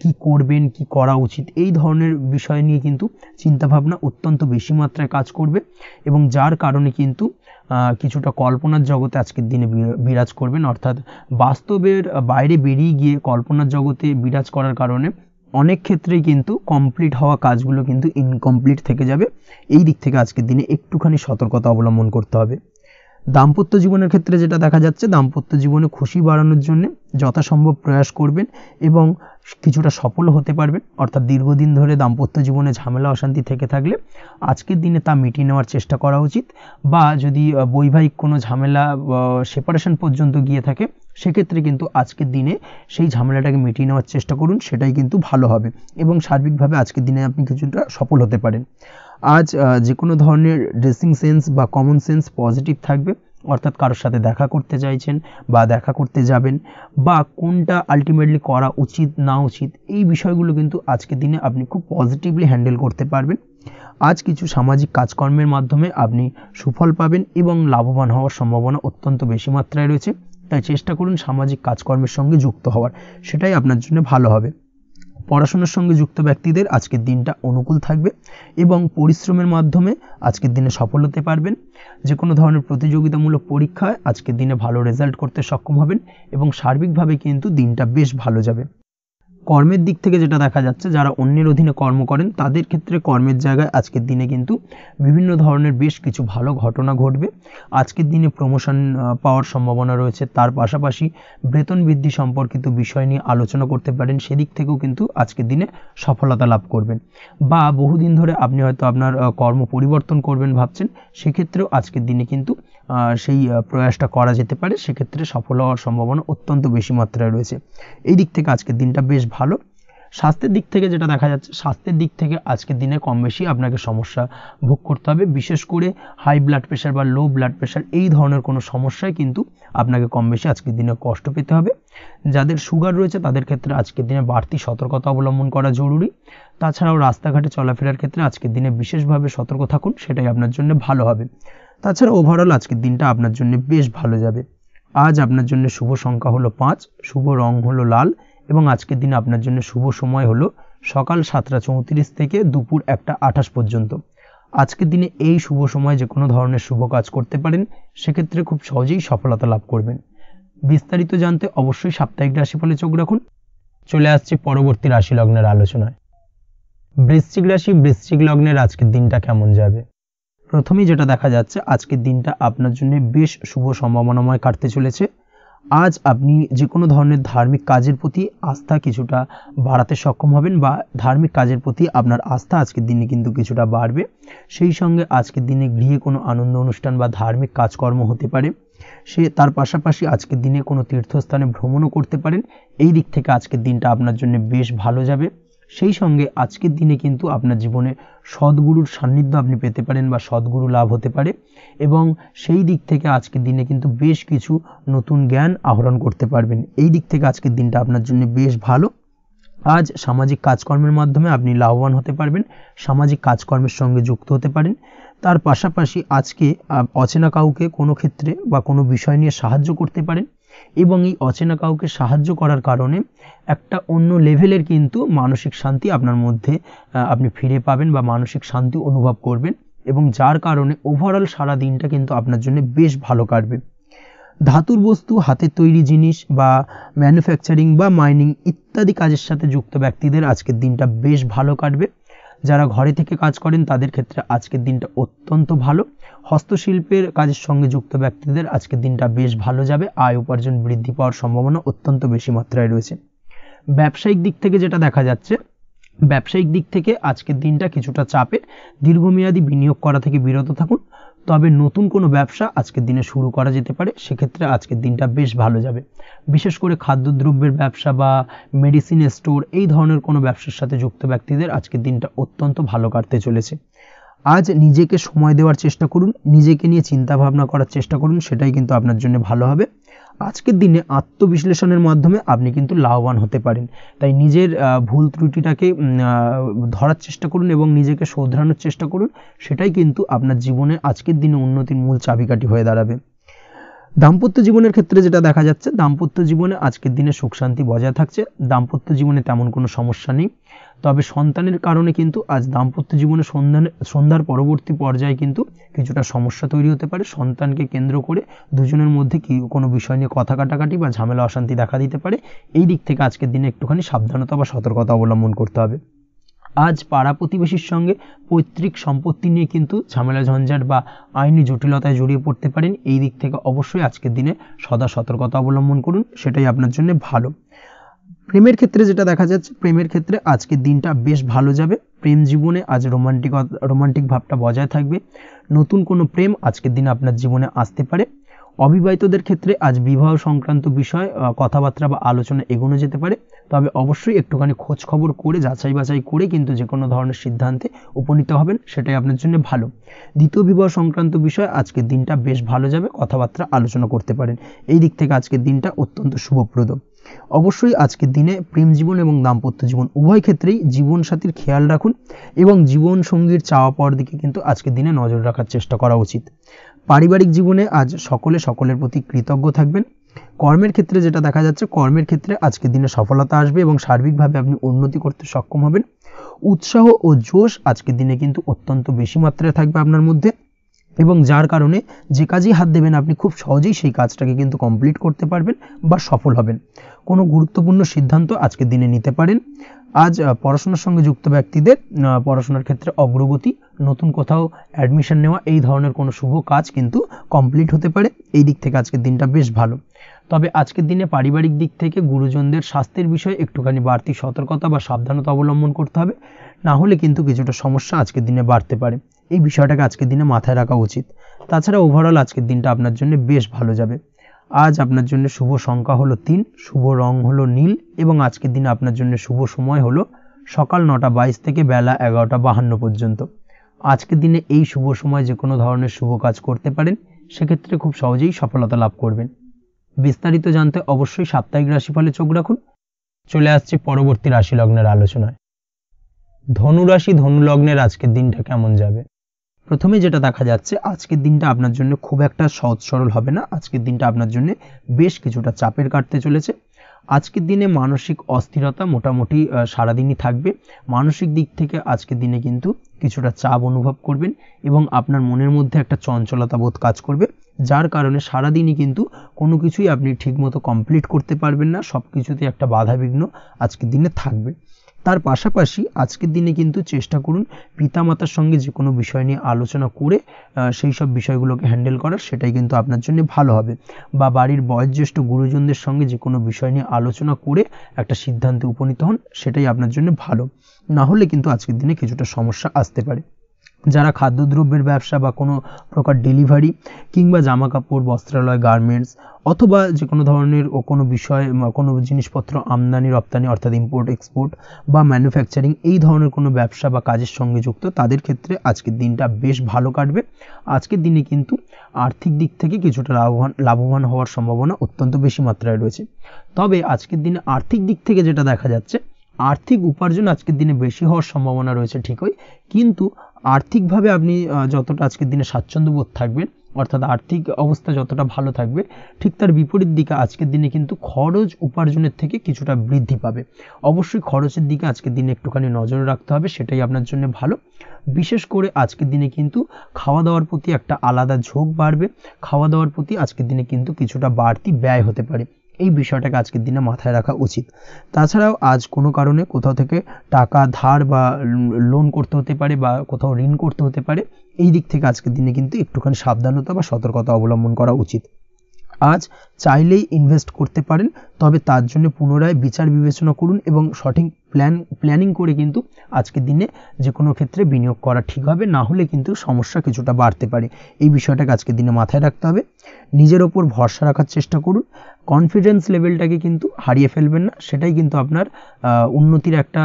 কি করবেন, কি করা উচিত, এই ধরনের বিষয় নিয়ে কিন্তু চিন্তাভাবনা অত্যন্ত বেশি মাত্রায় কাজ করবে, এবং যার কারণে কিন্তু কিছুটা কল্পনার জগতে আজকের দিনে বিরাজ করবেন, অর্থাৎ বাস্তবের বাইরে বেরিয়ে গিয়ে কল্পনার জগতে বিরাজ করার কারণে অনেক ক্ষেত্রেই কিন্তু কমপ্লিট হওয়া কাজগুলো কিন্তু ইনকমপ্লিট থেকে যাবে। এই দিক থেকে আজকের দিনে একটুখানি সতর্কতা অবলম্বন করতে হবে। দাম্পত্য জীবনের ক্ষেত্রে যেটা দেখা যাচ্ছে, দাম্পত্য জীবনে খুশি বাড়ানোর জন্য যথাসম্ভব প্রয়াস করবেন এবং কিছুটা সফল হতে পারবেন, অর্থাৎ দীর্ঘদিন ধরে দাম্পত্য জীবনে ঝামেলা অশান্তি থেকে থাকলে আজকের দিনে তা মিটিয়ে নেওয়ার চেষ্টা করা উচিত, বা যদি বৈবাহিক কোনো ঝামেলা সেপারেশন পর্যন্ত গিয়ে থাকে, সেক্ষেত্রে কিন্তু আজকের দিনে সেই ঝামেলাটাকে মিটিয়ে নেওয়ার চেষ্টা করুন, সেটাই কিন্তু ভালো হবে, এবং সার্বিকভাবে আজকের দিনে আপনি কিছুটা সফল হতে পারেন। আজ যে কোনো ধরনের ড্রেসিং সেন্স বা কমন সেন্স পজিটিভ থাকবে, অর্থাৎ কারোর সাথে দেখা করতে চাইছেন বা দেখা করতে যাবেন, বা কোনটা আলটিমেটলি করা উচিত না উচিত, এই বিষয়গুলো কিন্তু আজকের দিনে আপনি খুব পজিটিভলি হ্যান্ডেল করতে পারবেন। আজ কিছু সামাজিক কাজকর্মের মাধ্যমে আপনি সুফল পাবেন এবং লাভবান হওয়ার সম্ভাবনা অত্যন্ত বেশি মাত্রায় রয়েছে। তাই চেষ্টা করুন সামাজিক কাজকর্মের সঙ্গে যুক্ত হওয়ার, সেটাই আপনার জন্য ভালো হবে। পড়াশোনার সঙ্গে যুক্ত ব্যক্তিদের আজকের দিনটা অনুকূল থাকবে এবং পরিশ্রমের মাধ্যমে আজকের দিনে সফল হতে পারবেন। যে কোনো ধরনের প্রতিযোগিতামূলক পরীক্ষায় আজকের দিনে ভালো রেজাল্ট করতে সক্ষম হবেন এবং সার্বিকভাবে কিন্তু দিনটা বেশ ভালো যাবে। কর্মের দিক থেকে যেটা দেখা যাচ্ছে, যারা অন্যের অধীনে কর্ম করেন তাদের ক্ষেত্রে কর্মের জায়গায় আজকের দিনে কিন্তু বিভিন্ন ধরনের বেশ কিছু ভালো ঘটনা ঘটবে। আজকের দিনে প্রমোশন পাওয়ার সম্ভাবনা রয়েছে, তার পাশাপাশি বেতন বৃদ্ধি সম্পর্কিত বিষয় নিয়ে আলোচনা করতে পারেন, সেদিক থেকেও কিন্তু আজকের দিনে সফলতা লাভ করবেন। বা বহুদিন ধরে আপনি হয়তো আপনার কর্ম পরিবর্তন করবেন ভাবছেন, সেক্ষেত্রেও আজকের দিনে কিন্তু সেই প্রয়াসটা করা যেতে পারে, সেক্ষেত্রে সফল হওয়ার সম্ভাবনা অত্যন্ত বেশি মাত্রায় রয়েছে। এই দিক থেকে আজকের দিনটা বেশ ভালো। স্বাস্থ্যের দিক থেকে যেটা দেখা যাচ্ছে, স্বাস্থ্যের দিক থেকে আজকের দিনে কম বেশি আপনাকে সমস্যা ভোগ করতে হবে, বিশেষ করে হাই ব্লাড প্রেশার বা লো ব্লাড প্রেশার এই ধরনের কোনো সমস্যায় কিন্তু আপনাকে কম বেশি আজকের দিনে কষ্ট পেতে হবে। যাদের সুগার রয়েছে তাদের ক্ষেত্রে আজকের দিনে বাড়তি সতর্কতা অবলম্বন করা জরুরি। তাছাড়াও রাস্তাঘাটে চলাফেরার ক্ষেত্রে আজকের দিনে বিশেষভাবে সতর্ক থাকুন, সেটাই আপনার জন্য ভালো হবে। তাছাড়া ওভারঅল আজকের দিনটা আপনার জন্য বেশ ভালো যাবে। আজ আপনার জন্য শুভ সংখ্যা হলো 5, শুভ রং হলো লাল এবং আজকের দিনে আপনার জন্য শুভ সময় হলো সকাল 7টা 34 থেকে দুপুর 1টা 28 পর্যন্ত। আজকের দিনে এই শুভ সময় যে কোনো ধরনের শুভ কাজ করতে পারেন, সেক্ষেত্রে খুব সহজেই সফলতা লাভ করবেন। বিস্তারিত জানতে অবশ্যই সাপ্তাহিক রাশিফলে চোখ রাখুন। চলে আসছে পরবর্তী রাশি লগ্নের আলোচনায়। বৃশ্চিক রাশি, বৃশ্চিক লগ্নের আজকের দিনটা কেমন যাবে? প্রথমেই যেটা দেখা যাচ্ছে, আজকের দিনটা আপনার জন্য বেশ শুভ সম্ভাবনাময় কাটতে চলেছে। আজ আপনি যে কোনো ধরনের ধার্মিক কাজের প্রতি আস্থা কিছুটা বাড়াতে সক্ষম হবেন, বা ধার্মিক কাজের প্রতি আপনার আস্থা আজকের দিনে কিন্তু কিছুটা বাড়বে। সেই সঙ্গে আজকের দিনে গৃহে কোনো আনন্দ অনুষ্ঠান বা ধার্মিক কাজকর্ম হতে পারে, তার পাশাপাশি আজকের দিনে কোনো তীর্থস্থানে ভ্রমণও করতে পারেন। এই দিক থেকে আজকের দিনটা আপনার জন্য বেশ ভালো যাবে। সেই সঙ্গে আজকের দিনে কিন্তু আপনার জীবনে সদ্গুরুর সান্নিধ্য আপনি পেতে পারেন বা সদ্গুরু লাভ হতে পারে, এবং সেই দিক থেকে আজকের দিনে কিন্তু বেশ কিছু নতুন জ্ঞান আহরণ করতে পারবেন। এই দিক থেকে আজকের দিনটা আপনার জন্য বেশ ভালো। আজ সামাজিক কাজকর্মের মাধ্যমে আপনি লাভবান হতে পারবেন, সামাজিক কাজকর্মের সঙ্গে যুক্ত হতে পারেন। তার পাশাপাশি আজকে অচেনা কাউকে কোনো ক্ষেত্রে বা কোনো বিষয় নিয়ে সাহায্য করতে পারেন, এবং এই অচেনা কাউকে সাহায্য করার কারণে একটা অন্য লেভেলের কিন্তু মানসিক শান্তি আপনার মধ্যে আপনি ফিরে পাবেন বা মানসিক শান্তি অনুভব করবেন, এবং যার কারণে ওভারঅল সারা দিনটা কিন্তু আপনার জন্য বেশ ভালো কাটবে। ধাতুর বস্তু, হাতের তৈরি জিনিস বা ম্যানুফ্যাকচারিং বা মাইনিং ইত্যাদি কাজের সাথে যুক্ত ব্যক্তিদের আজকের দিনটা বেশ ভালো কাটবে। যারা ঘরে থেকে কাজ করেন তাদের ক্ষেত্রে আজকের দিনটা অত্যন্ত ভালো। হস্তশিল্পের কাজের সঙ্গে যুক্ত ব্যক্তিদের আজকের দিনটা বেশ ভালো যাবে। আয় উপার্জন বৃদ্ধি পাওয়ার সম্ভাবনা অত্যন্ত বেশি মাত্রায় রয়েছে। ব্যবসায়িক দিক থেকে যেটা দেখা যাচ্ছে, ব্যবসায়িক দিক থেকে আজকের দিনটা কিছুটা চাপের। দীর্ঘমেয়াদী বিনিয়োগ করা থেকে বিরত থাকুন, তবে নতুন কোনো ব্যবসা আজকের দিনে শুরু করা যেতে পারে, সেক্ষেত্রে আজকের দিনটা বেশ ভালো যাবে। বিশেষ করে খাদ্যদ্রব্যের ব্যবসা বা মেডিসিন স্টোর এই ধরনের কোনো ব্যবসার সাথে যুক্ত ব্যক্তিদের আজকের দিনটা অত্যন্ত ভালো কাটতে চলেছে। আজ নিজেকে সময় দেওয়ার চেষ্টা করুন, নিজেকে নিয়ে চিন্তা ভাবনা করার চেষ্টা করুন, সেটাই কিন্তু আপনার জন্য ভালো হবে। আজকের দিনে আত্মবিশ্লেষণের মাধ্যমে আপনি কিন্তু লাভবান হতে পারেন, তাই নিজের ভুল ত্রুটিটাকে ধরার চেষ্টা করুন এবং নিজেকে শোধরানোর চেষ্টা করুন, সেটাই কিন্তু আপনার জীবনে আজকের দিনে উন্নতির মূল চাবিকাঠি হয়ে দাঁড়াবে। দাম্পত্য জীবনের ক্ষেত্রে যেটা দেখা যাচ্ছে, দাম্পত্য জীবনে আজকের দিনে সুখ শান্তি বজায় থাকছে। দাম্পত্য জীবনে তেমন কোনো সমস্যা নেই, তবে সন্তানের কারণে কিন্তু আজ দাম্পত্য জীবনে সন্ধ্যার পরবর্তী পর্যায়ে কিন্তু কিছুটা সমস্যা তৈরি হতে পারে। সন্তানকে কেন্দ্র করে দুজনের মধ্যে কোনো বিষয় নিয়ে কথা কাটাকাটি বা ঝামেলা অশান্তি দেখা দিতে পারে। এই দিক থেকে আজকের দিনে একটুখানি সাবধানতা বা সতর্কতা অবলম্বন করতে হবে। আজ পাড়া প্রতিবেশীর সঙ্গে পৈতৃক সম্পত্তি নিয়ে কিন্তু ঝামেলা ঝঞ্ঝাট বা আইনি জটিলতায় জড়িয়ে পড়তে পারেন। এই দিক থেকে অবশ্যই আজকের দিনে সদা সতর্কতা অবলম্বন করুন, সেটাই আপনার জন্য ভালো। প্রেমের ক্ষেত্রে যেটা দেখা যাচ্ছে, প্রেমের ক্ষেত্রে আজকের দিনটা বেশ ভালো যাবে। প্রেম জীবনে আজ রোমান্টিক ভাবটা বজায় থাকবে। নতুন কোনো প্রেম আজকের দিনে আপনার জীবনে আসতে পারে। অবিবাহিতদের ক্ষেত্রে আজ বিবাহ সংক্রান্ত বিষয় কথাবার্তা বা আলোচনা এগোনো যেতে পারে, তবে অবশ্যই একটুখানি খোঁজ খবর করে যাচাই বাছাই করে কিন্তু যে কোনো ধরনের সিদ্ধান্তে উপনীত হবেন, সেটাই আপনার জন্য ভালো। দ্বিতীয় বিবাহ সংক্রান্ত বিষয় আজকের দিনটা বেশ ভালো যাবে, কথাবার্তা আলোচনা করতে পারেন। এই দিক থেকে আজকের দিনটা অত্যন্ত শুভপ্রদ। অবশ্যই আজকের দিনে প্রেম জীবন এবং দাম্পত্য জীবন উভয় ক্ষেত্রেই জীবনসাথীর খেয়াল রাখুন এবং জীবন সঙ্গীর চাওয়া পাওয়ার দিকে কিন্তু আজকের দিনে নজর রাখার চেষ্টা করা উচিত। পারিবারিক জীবনে আজ সকলের প্রতি কৃতজ্ঞ থাকবেন। কর্মের ক্ষেত্রে যেটা দেখা যাচ্ছে, কর্মের ক্ষেত্রে আজকের দিনে সফলতা আসবে এবং সার্বিকভাবে আপনি উন্নতি করতে সক্ষম হবেন। উৎসাহ ও জোশ আজকের দিনে কিন্তু অত্যন্ত বেশি মাত্রায় থাকবে আপনার মধ্যে, এবং যার কারণে যে কাজেই হাত দেবেন আপনি খুব সহজেই সেই কাজটাকে কিন্তু কমপ্লিট করতে পারবেন বা সফল হবেন। কোনো গুরুত্বপূর্ণ সিদ্ধান্ত আজকের দিনে নিতে পারেন। আজ পড়াশোনার সঙ্গে যুক্ত ব্যক্তিদের পড়াশোনার ক্ষেত্রে অগ্রগতি, নতুন কোথাও অ্যাডমিশন নেওয়া, এই ধরনের কোনো শুভ কাজ কিন্তু কমপ্লিট হতে পারে। এই দিক থেকে আজকের দিনটা বেশ ভালো। তবে আজকের দিনে পারিবারিক দিক থেকে গুরুজনদের স্বাস্থ্যের বিষয়ে একটুখানি বাড়তি সতর্কতা বা সাবধানতা অবলম্বন করতে হবে, না হলে কিন্তু কিছুটা সমস্যা আজকের দিনে বাড়তে পারে। এই বিষয়টাকে আজকের দিনে মাথায় রাখা উচিত। তাছাড়া ওভারঅল আজকের দিনটা আপনার জন্য বেশ ভালো যাবে। আজ আপনার জন্য শুভ সংখ্যা হলো 3, শুভ রং হলো নীল, এবং আজকের দিনে আপনার জন্য শুভ সময় হলো সকাল 9:22 থেকে বেলা 11:52 পর্যন্ত। আজকের দিনে এই শুভ সময় যে কোনো ধরনের শুভ কাজ করতে পারেন, সেক্ষেত্রে খুব সহজেই সফলতা লাভ করবেন। বিস্তারিত জানতে অবশ্যই সাপ্তাহিক রাশিফলে চোখ রাখুন। চলে আসছে পরবর্তী রাশি লগ্নের আলোচনায়। ধনু রাশি ধনু লগ্নের আজকের দিনটা কেমন যাবে? প্রথমে যেটা দেখা যাচ্ছে, আজকের দিনটা আপনার জন্য খুব একটা সহজ সরল হবে না। আজকের দিনটা আপনার জন্য বেশ কিছুটা চাপের কাটতে চলেছে। আজকের দিনে মানসিক অস্থিরতা মোটামুটি সারাদিনই থাকবে। মানসিক দিক থেকে আজকের দিনে কিন্তু কিছুটা চাপ অনুভব করবেন এবং আপনার মনের মধ্যে একটা চঞ্চলতা বোধ কাজ করবে, যার কারণে সারাদিনই কিন্তু কোনো কিছুই আপনি ঠিকমতো কমপ্লিট করতে পারবেন না। সব কিছুতে একটা বাধাবিঘ্ন আজকের দিনে থাকবে। তার পাশাপাশি আজকের দিনে কিন্তু চেষ্টা করুন পিতামাতার সঙ্গে যে কোনো বিষয় নিয়ে আলোচনা করে সেই সব বিষয়গুলোকে হ্যান্ডেল করার, সেটাই কিন্তু আপনার জন্য ভালো হবে। বা বাড়ির বয়োজ্যেষ্ঠ গুরুজনদের সঙ্গে যে কোনো বিষয় নিয়ে আলোচনা করে একটা সিদ্ধান্তে উপনীত হন, সেটাই আপনার জন্য ভালো। না হলে কিন্তু আজকের দিনে কিছুটা সমস্যা আসতে পারে। যারা খাদ্যদ্রব্যের ব্যবসা বা কোনো প্রকার ডেলিভারি কিংবা জামা কাপড়, বস্ত্রালয়, গার্মেন্টস অথবা যে কোনো ধরনের কোনো বিষয়, কোনো জিনিসপত্র আমদানি রপ্তানি অর্থাৎ ইম্পোর্ট এক্সপোর্ট বা ম্যানুফ্যাকচারিং, এই ধরনের কোনো ব্যবসা বা কাজের সঙ্গে যুক্ত, তাদের ক্ষেত্রে আজকের দিনটা বেশ ভালো কাটবে। আজকের দিনে কিন্তু আর্থিক দিক থেকে কিছুটা লাভবান হওয়ার সম্ভাবনা অত্যন্ত বেশি মাত্রায় রয়েছে। তবে আজকের দিনে আর্থিক দিক থেকে যেটা দেখা যাচ্ছে, আর্থিক উপার্জন আজকের দিনে বেশি হওয়ার সম্ভাবনা রয়েছে ঠিকই, কিন্তু আর্থিকভাবে আপনি যতটা আজকের দিনে স্বাচ্ছন্দ্য বোধ থাকবেন, অর্থাৎ আর্থিক অবস্থা যতটা ভালো থাকবে, ঠিক তার বিপরীত দিকে আজকের দিনে কিন্তু খরচ উপার্জনের থেকে কিছুটা বৃদ্ধি পাবে। অবশ্যই খরচের দিকে আজকের দিনে একটুখানি নজর রাখতে হবে, সেটাই আপনার জন্য ভালো। বিশেষ করে আজকের দিনে কিন্তু খাওয়া দাওয়ার প্রতি একটা আলাদা ঝোঁক বাড়বে। খাওয়া দাওয়ার প্রতি আজকের দিনে কিন্তু কিছুটা বাড়তি ব্যয় হতে পারে। এই বিষয়টাকে আজকের দিনে মাথায় রাখা উচিত। তাছাড়াও আজ কোনো কারণে কোথাও থেকে টাকা ধার বা লোন করতে হতে পারে বা কোথাও ঋণ করতে হতে পারে। এই দিক থেকে আজকের দিনে কিন্তু একটুখানি সাবধানতা বা সতর্কতা অবলম্বন করা উচিত। আজ চাইলেই ইনভেস্ট করতে পারেন, তবে তার জন্য পুনরায় বিচার বিবেচনা করুন এবং সঠিক প্ল্যানিং করে কিন্তু আজকের দিনে যে কোনো ক্ষেত্রে বিনিয়োগ করা ঠিক হবে, না হলে কিন্তু সমস্যা কিছুটা বাড়তে পারে। এই বিষয়টাকে আজকের দিনে মাথায় রাখতে হবে। নিজের ওপর ভরসা রাখার চেষ্টা করুন, কনফিডেন্স লেভেলটাকে কিন্তু হারিয়ে ফেলবেন না, সেটাই কিন্তু আপনার উন্নতির একটা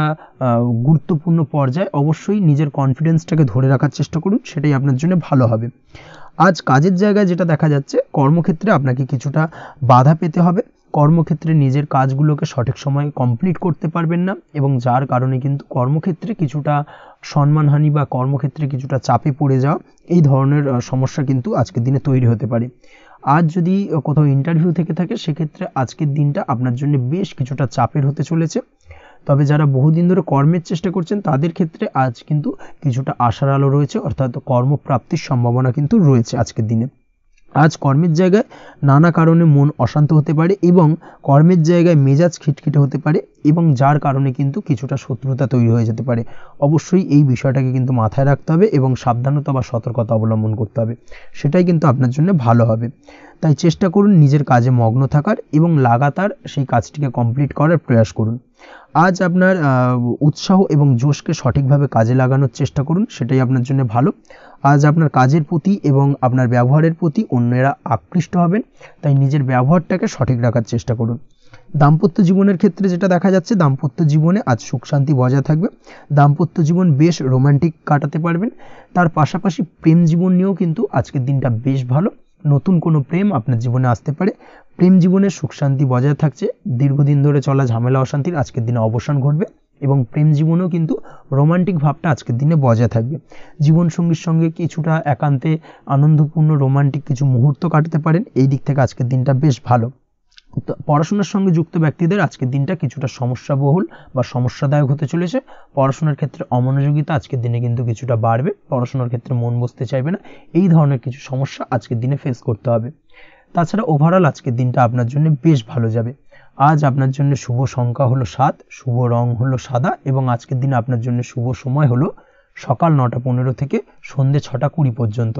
গুরুত্বপূর্ণ পর্যায়। অবশ্যই নিজের কনফিডেন্সটাকে ধরে রাখার চেষ্টা করুন, সেটাই আপনার জন্য ভালো হবে। আজ কাজের জায়গায় যেটা দেখা যাচ্ছে, কর্মক্ষেত্রে আপনাকে কিছুটা বাধা পেতে হবে। কর্মক্ষেত্রে নিজের কাজগুলোকে সঠিক সময়ে কমপ্লিট করতে পারবেন না, এবং যার কারণে কিন্তু কর্মক্ষেত্রে কিছুটা সম্মানহানি বা কর্মক্ষেত্রে কিছুটা চাপে পড়ে যাওয়া, এই ধরনের সমস্যা কিন্তু আজকের দিনে তৈরি হতে পারে। আজ যদি কোথাও ইন্টারভিউ থেকে থাকে, সেক্ষেত্রে আজকের দিনটা আপনার জন্য বেশ কিছুটা চাপের হতে চলেছে। তবে যারা বহুদিন ধরে কর্মের চেষ্টা করছেন, তাদের ক্ষেত্রে আজ কিন্তু কিছুটা আশার আলো রয়েছে, অর্থাৎ কর্মপ্রাপ্তির সম্ভাবনা কিন্তু রয়েছে আজকের দিনে। আজ কর্মের জায়গায় নানা কারণে মন অশান্ত হতে পারে এবং কর্মের জায়গায় মেজাজ খিটখিটে হতে পারে, এবং যার কারণে কিন্তু কিছুটা শত্রুতা তৈরি হয়ে যেতে পারে। অবশ্যই এই বিষয়টাকে কিন্তু মাথায় রাখতে হবে এবং সাবধানতা বা সতর্কতা অবলম্বন করতে হবে, সেটাই কিন্তু আপনার জন্য ভালো হবে। তাই চেষ্টা করুন নিজের কাজে মগ্ন থাকার এবং লাগাতার সেই কাজটিকে কমপ্লিট করার প্রয়াস করুন। আজ আপনার উৎসাহ এবং জোশকে সঠিকভাবে কাজে লাগানোর চেষ্টা করুন, সেটাই আপনার জন্য ভালো। আজ আপনার কাজের প্রতি এবং আপনার ব্যবহারের প্রতি অন্যেরা আকৃষ্ট হবেন, তাই নিজের ব্যবহারটাকে সঠিক রাখার চেষ্টা করুন। দাম্পত্য জীবনের ক্ষেত্রে যেটা দেখা যাচ্ছে, দাম্পত্য জীবনে আজ সুখ শান্তি বজায় থাকবে। দাম্পত্য জীবন বেশ রোমান্টিক কাটাতে পারবেন। তার পাশাপাশি প্রেম জীবন নিয়েও কিন্তু আজকের দিনটা বেশ ভালো। নতুন কোনো প্রেম আপনার জীবনে আসতে পারে। প্রেম জীবনে সুখ শান্তি বজায় থাকছে। দীর্ঘদিন ধরে চলা ঝামেলা অশান্তির আজকের দিনে অবসান ঘটবে এবং প্রেম জীবনেও কিন্তু রোমান্টিক ভাবটা আজকের দিনে বজায় থাকবে। জীবনসঙ্গীর সঙ্গে কিছুটা একান্তে আনন্দপূর্ণ রোমান্টিক কিছু মুহূর্ত কাটাতে পারেন। এই দিক থেকে আজকের দিনটা বেশ ভালো। পড়াশোনার সঙ্গে যুক্ত ব্যক্তিদের আজকের দিনটা কিছুটা সমস্যাবহুল বা সমস্যাদায়ক হতে চলেছে। পড়াশোনার ক্ষেত্রে অমনোযোগিতা আজকের দিনে কিন্তু কিছুটা বাড়বে। পড়াশোনার ক্ষেত্রে মন বসতে চাইবে না। এই ধরনের কিছু সমস্যা আজকের দিনে ফেস করতে হবে। তাছাড়া ওভারঅল আজকের দিনটা আপনার জন্য বেশ ভালো যাবে। আজ আপনার জন্য শুভ সংখ্যা হলো 7, শুভ রং হলো সাদা এবং আজকের দিনে আপনার জন্য শুভ সময় হলো সকাল 9:15 থেকে সন্ধ্যে 6:20 পর্যন্ত।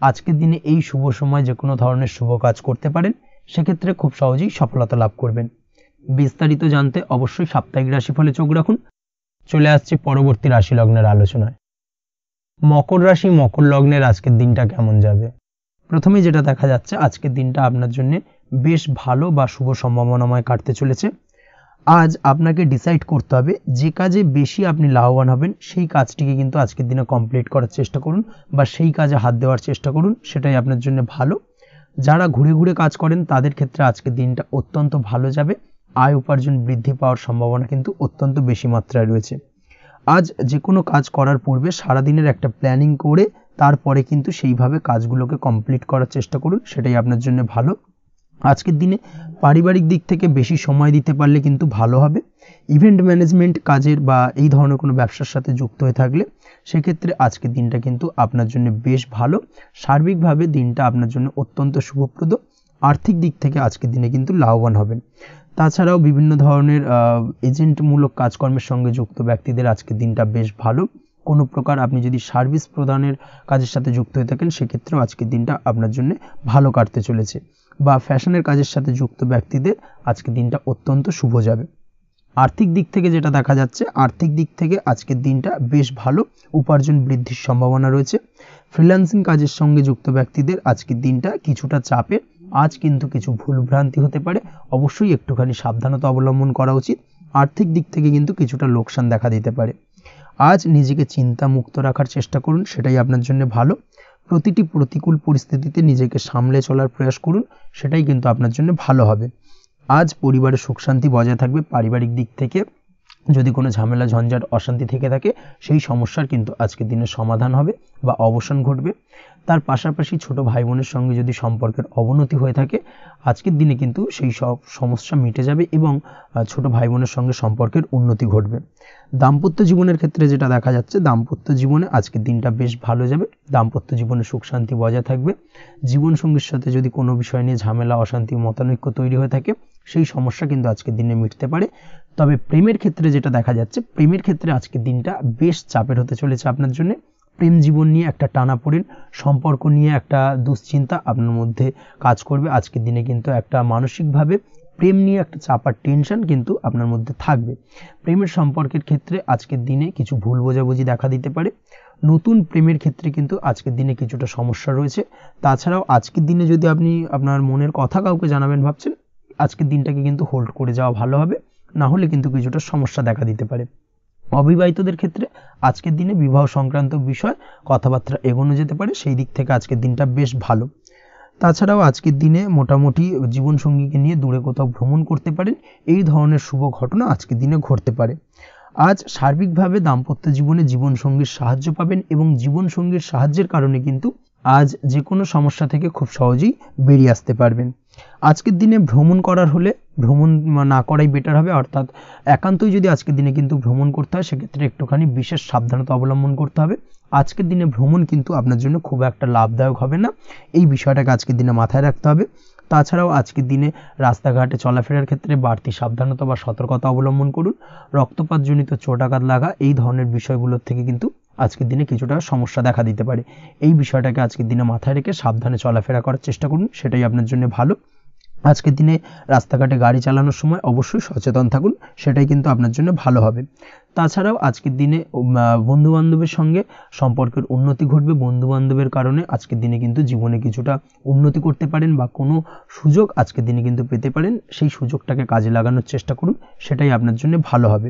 আজকের দিনে এই শুভ সময় যে কোনো ধরনের শুভ কাজ করতে পারেন, সেক্ষেত্রে খুব সহজেই সফলতা লাভ করবেন। বিস্তারিত জানতে অবশ্যই সাপ্তাহিক রাশিফলে চোখ রাখুন। চলে আসছে পরবর্তী রাশি লগ্নের আলোচনায়। মকর রাশি, মকর লগ্নের আজকের দিনটা কেমন যাবে? প্রথমে যেটা দেখা যাচ্ছে, আজকের দিনটা আপনার জন্য বেশ ভালো বা শুভ সম্ভাবনাময় কাটতে চলেছে। আজ আপনাকে ডিসাইড করতে হবে যে কাজে বেশি আপনি লাভবান হবেন, সেই কাজটিকে কিন্তু আজকের দিনে কমপ্লিট করার চেষ্টা করুন বা সেই কাজে হাত দেওয়ার চেষ্টা করুন, সেটাই আপনার জন্য ভালো। যারা ঘুরে ঘুরে কাজ করেন তাদের ক্ষেত্রে আজকের দিনটা অত্যন্ত ভালো যাবে। আয় উপার্জন বৃদ্ধি পাওয়ার সম্ভাবনা কিন্তু অত্যন্ত বেশি মাত্রায় রয়েছে। আজ যে কোনো কাজ করার পূর্বে সারাদিনের একটা প্ল্যানিং করে তারপরে কিন্তু সেইভাবে কাজগুলোকে কমপ্লিট করার চেষ্টা করুন, সেটাই আপনার জন্য ভালো। আজকের দিনে পারিবারিক দিক থেকে বেশি সময় দিতে পারলে কিন্তু ভালো হবে। ইভেন্ট ম্যানেজমেন্ট কাজের বা এই ধরনের কোনো ব্যবসার সাথে যুক্ত হয়ে থাকলে সেক্ষেত্রে আজকের দিনটা কিন্তু আপনার জন্য বেশ ভালো। সার্বিকভাবে দিনটা আপনার জন্য অত্যন্ত শুভপ্রদ। আর্থিক দিক থেকে আজকের দিনে কিন্তু লাভবান হবেন। তাছাড়াও বিভিন্ন ধরনের এজেন্টমূলক কাজকর্মের সঙ্গে যুক্ত ব্যক্তিদের আজকের দিনটা বেশ ভালো। কোনো প্রকার আপনি যদি সার্ভিস প্রদানের কাজের সাথে যুক্ত হয়ে থাকেন, সেক্ষেত্রেও আজকের দিনটা আপনার জন্য ভালো কাটতে চলেছে। বা ফ্যাশনের কাজের সাথে যুক্ত ব্যক্তিদের আজকের দিনটা অত্যন্ত শুভ যাবে। আর্থিক দিক থেকে যেটা দেখা যাচ্ছে, আর্থিক দিক থেকে আজকের দিনটা বেশ ভালো। উপার্জন বৃদ্ধির সম্ভাবনা রয়েছে। ফ্রিল্যান্সিং কাজের সঙ্গে যুক্ত ব্যক্তিদের আজকের দিনটা কিছুটা চাপের। আজ কিন্তু কিছু ভুলভ্রান্তি হতে পারে, অবশ্যই একটুখানি সাবধানতা অবলম্বন করা উচিত। আর্থিক দিক থেকে কিন্তু কিছুটা লোকসান দেখা দিতে পারে। আজ নিজেকে চিন্তা মুক্ত রাখার চেষ্টা করুন, সেটাই আপনার জন্য ভালো। প্রতিটি প্রতিকূল পরিস্থিতিতে নিজেকে সামলে চলার প্রয়াস করুন, সেটাই কিন্তু আপনার জন্য ভালো হবে। আজ পরিবারে সুখ শান্তি বজায় থাকবে। পারিবারিক দিক থেকে যদি কোনো ঝামেলা ঝঞ্ঝাট অশান্তি থেকে থাকে, সেই সমস্যার কিন্তু আজকের দিনে সমাধান হবে বা অবসান ঘটবে। তার পাশাপাশি ছোট ভাই বোনের সঙ্গে যদি সম্পর্কের অবনতি হয়ে থাকে, আজকের দিনে কিন্তু সেই সব সমস্যা মিটে যাবে এবং ছোট ভাই বোনের সঙ্গে সম্পর্কের উন্নতি ঘটবে। দাম্পত্য জীবনের ক্ষেত্রে যেটা দেখা যাচ্ছে, দাম্পত্য জীবনে আজকের দিনটা বেশ ভালো যাবে। দাম্পত্য জীবনে সুখ শান্তি বজায় থাকবে। জীবনসঙ্গীর সাথে যদি কোনো বিষয় নিয়ে ঝামেলা অশান্তি মতানৈক্য তৈরি হয়ে থাকে, সেই সমস্যা কিন্তু আজকের দিনে মিটতে পারে। তবে প্রেমের ক্ষেত্রে যেটা দেখা যাচ্ছে, প্রেমের ক্ষেত্রে আজকের দিনটা বেশ চাপের হতে চলেছে আপনার জন্য। প্রেম জীবন নিয়ে একটা টানাপোড়েন, সম্পর্ক নিয়ে একটা দুশ্চিন্তা আপনার মধ্যে কাজ করবে। আজকের দিনে কিন্তু একটা মানসিকভাবে প্রেম নিয়ে একটা চাপার টেনশন কিন্তু আপনার মধ্যে থাকবে। প্রেমের সম্পর্কের ক্ষেত্রে আজকের দিনে কিছু ভুল বোঝাবুঝি দেখা দিতে পারে। নতুন প্রেমের ক্ষেত্রে কিন্তু আজকের দিনে কিছুটা সমস্যা রয়েছে। তাছাড়াও আজকের দিনে যদি আপনি আপনার মনের কথা কাউকে জানাবেন ভাবছেন, আজকের দিনটাকে কিন্তু হোল্ড করে যাওয়া ভালো হবে, না হলে কিন্তু কিছুটা সমস্যা দেখা দিতে পারে। অবিবাহিতদের ক্ষেত্রে আজকের দিনে বিবাহ সংক্রান্ত বিষয় কথাবার্তা এগোনো যেতে পারে, সেই দিক থেকে আজকের দিনটা বেশ ভালো। তাছাড়াও আজকের দিনে মোটামুটি জীবনসঙ্গীকে নিয়ে দূরে কোথাও ভ্রমণ করতে পারেন। এই ধরনের শুভ ঘটনা আজকের দিনে ঘটতে পারে। আজ সার্বিকভাবে দাম্পত্য জীবনে জীবনসঙ্গীর সাহায্য পাবেন এবং জীবনসঙ্গীর সাহায্যের কারণে কিন্তু আজ যে কোনো সমস্যা থেকে খুব সহজেই বেরিয়ে আসতে পারবেন। আজকের দিনে ভ্রমণ করার হলে ভ্রমণ না করাই বেটার হবে, অর্থাৎ একান্তই যদি আজকের দিনে কিন্তু ভ্রমণ করতে হয়, সেক্ষেত্রে একটুখানি বিশেষ সাবধানতা অবলম্বন করতে হবে। আজকের দিনে ভ্রমণ কিন্তু আপনার জন্য খুব একটা লাভদায়ক হবে না, এই বিষয়টাকে আজকের দিনে মাথায় রাখতে হবে। তাছাড়াও আজকের দিনে রাস্তাঘাটে চলাফেরার ক্ষেত্রে বাড়তি সাবধানতা বা সতর্কতা অবলম্বন করুন। রক্তপাতজনিত চোটাঘাত লাগা এই ধরনের বিষয়গুলোর থেকে কিন্তু আজকের দিনে কিছুটা সমস্যা দেখা দিতে পারে। এই বিষয়টাকে আজকের দিনে মাথায় রেখে সাবধানে চলাফেরা করার চেষ্টা করুন, সেটাই আপনার জন্য ভালো। আজকের দিনে রাস্তাঘাটে গাড়ি চালানোর সময় অবশ্যই সচেতন থাকুন, সেটাই কিন্তু আপনার জন্য ভালো হবে। তাছাড়াও আজকের দিনে বন্ধুবান্ধবের সঙ্গে সম্পর্কের উন্নতি ঘটবে। বন্ধুবান্ধবের কারণে আজকের দিনে কিন্তু জীবনে কিছুটা উন্নতি করতে পারেন বা কোনো সুযোগ আজকের দিনে কিন্তু পেতে পারেন। সেই সুযোগটাকে কাজে লাগানোর চেষ্টা করুন, সেটাই আপনার জন্য ভালো হবে।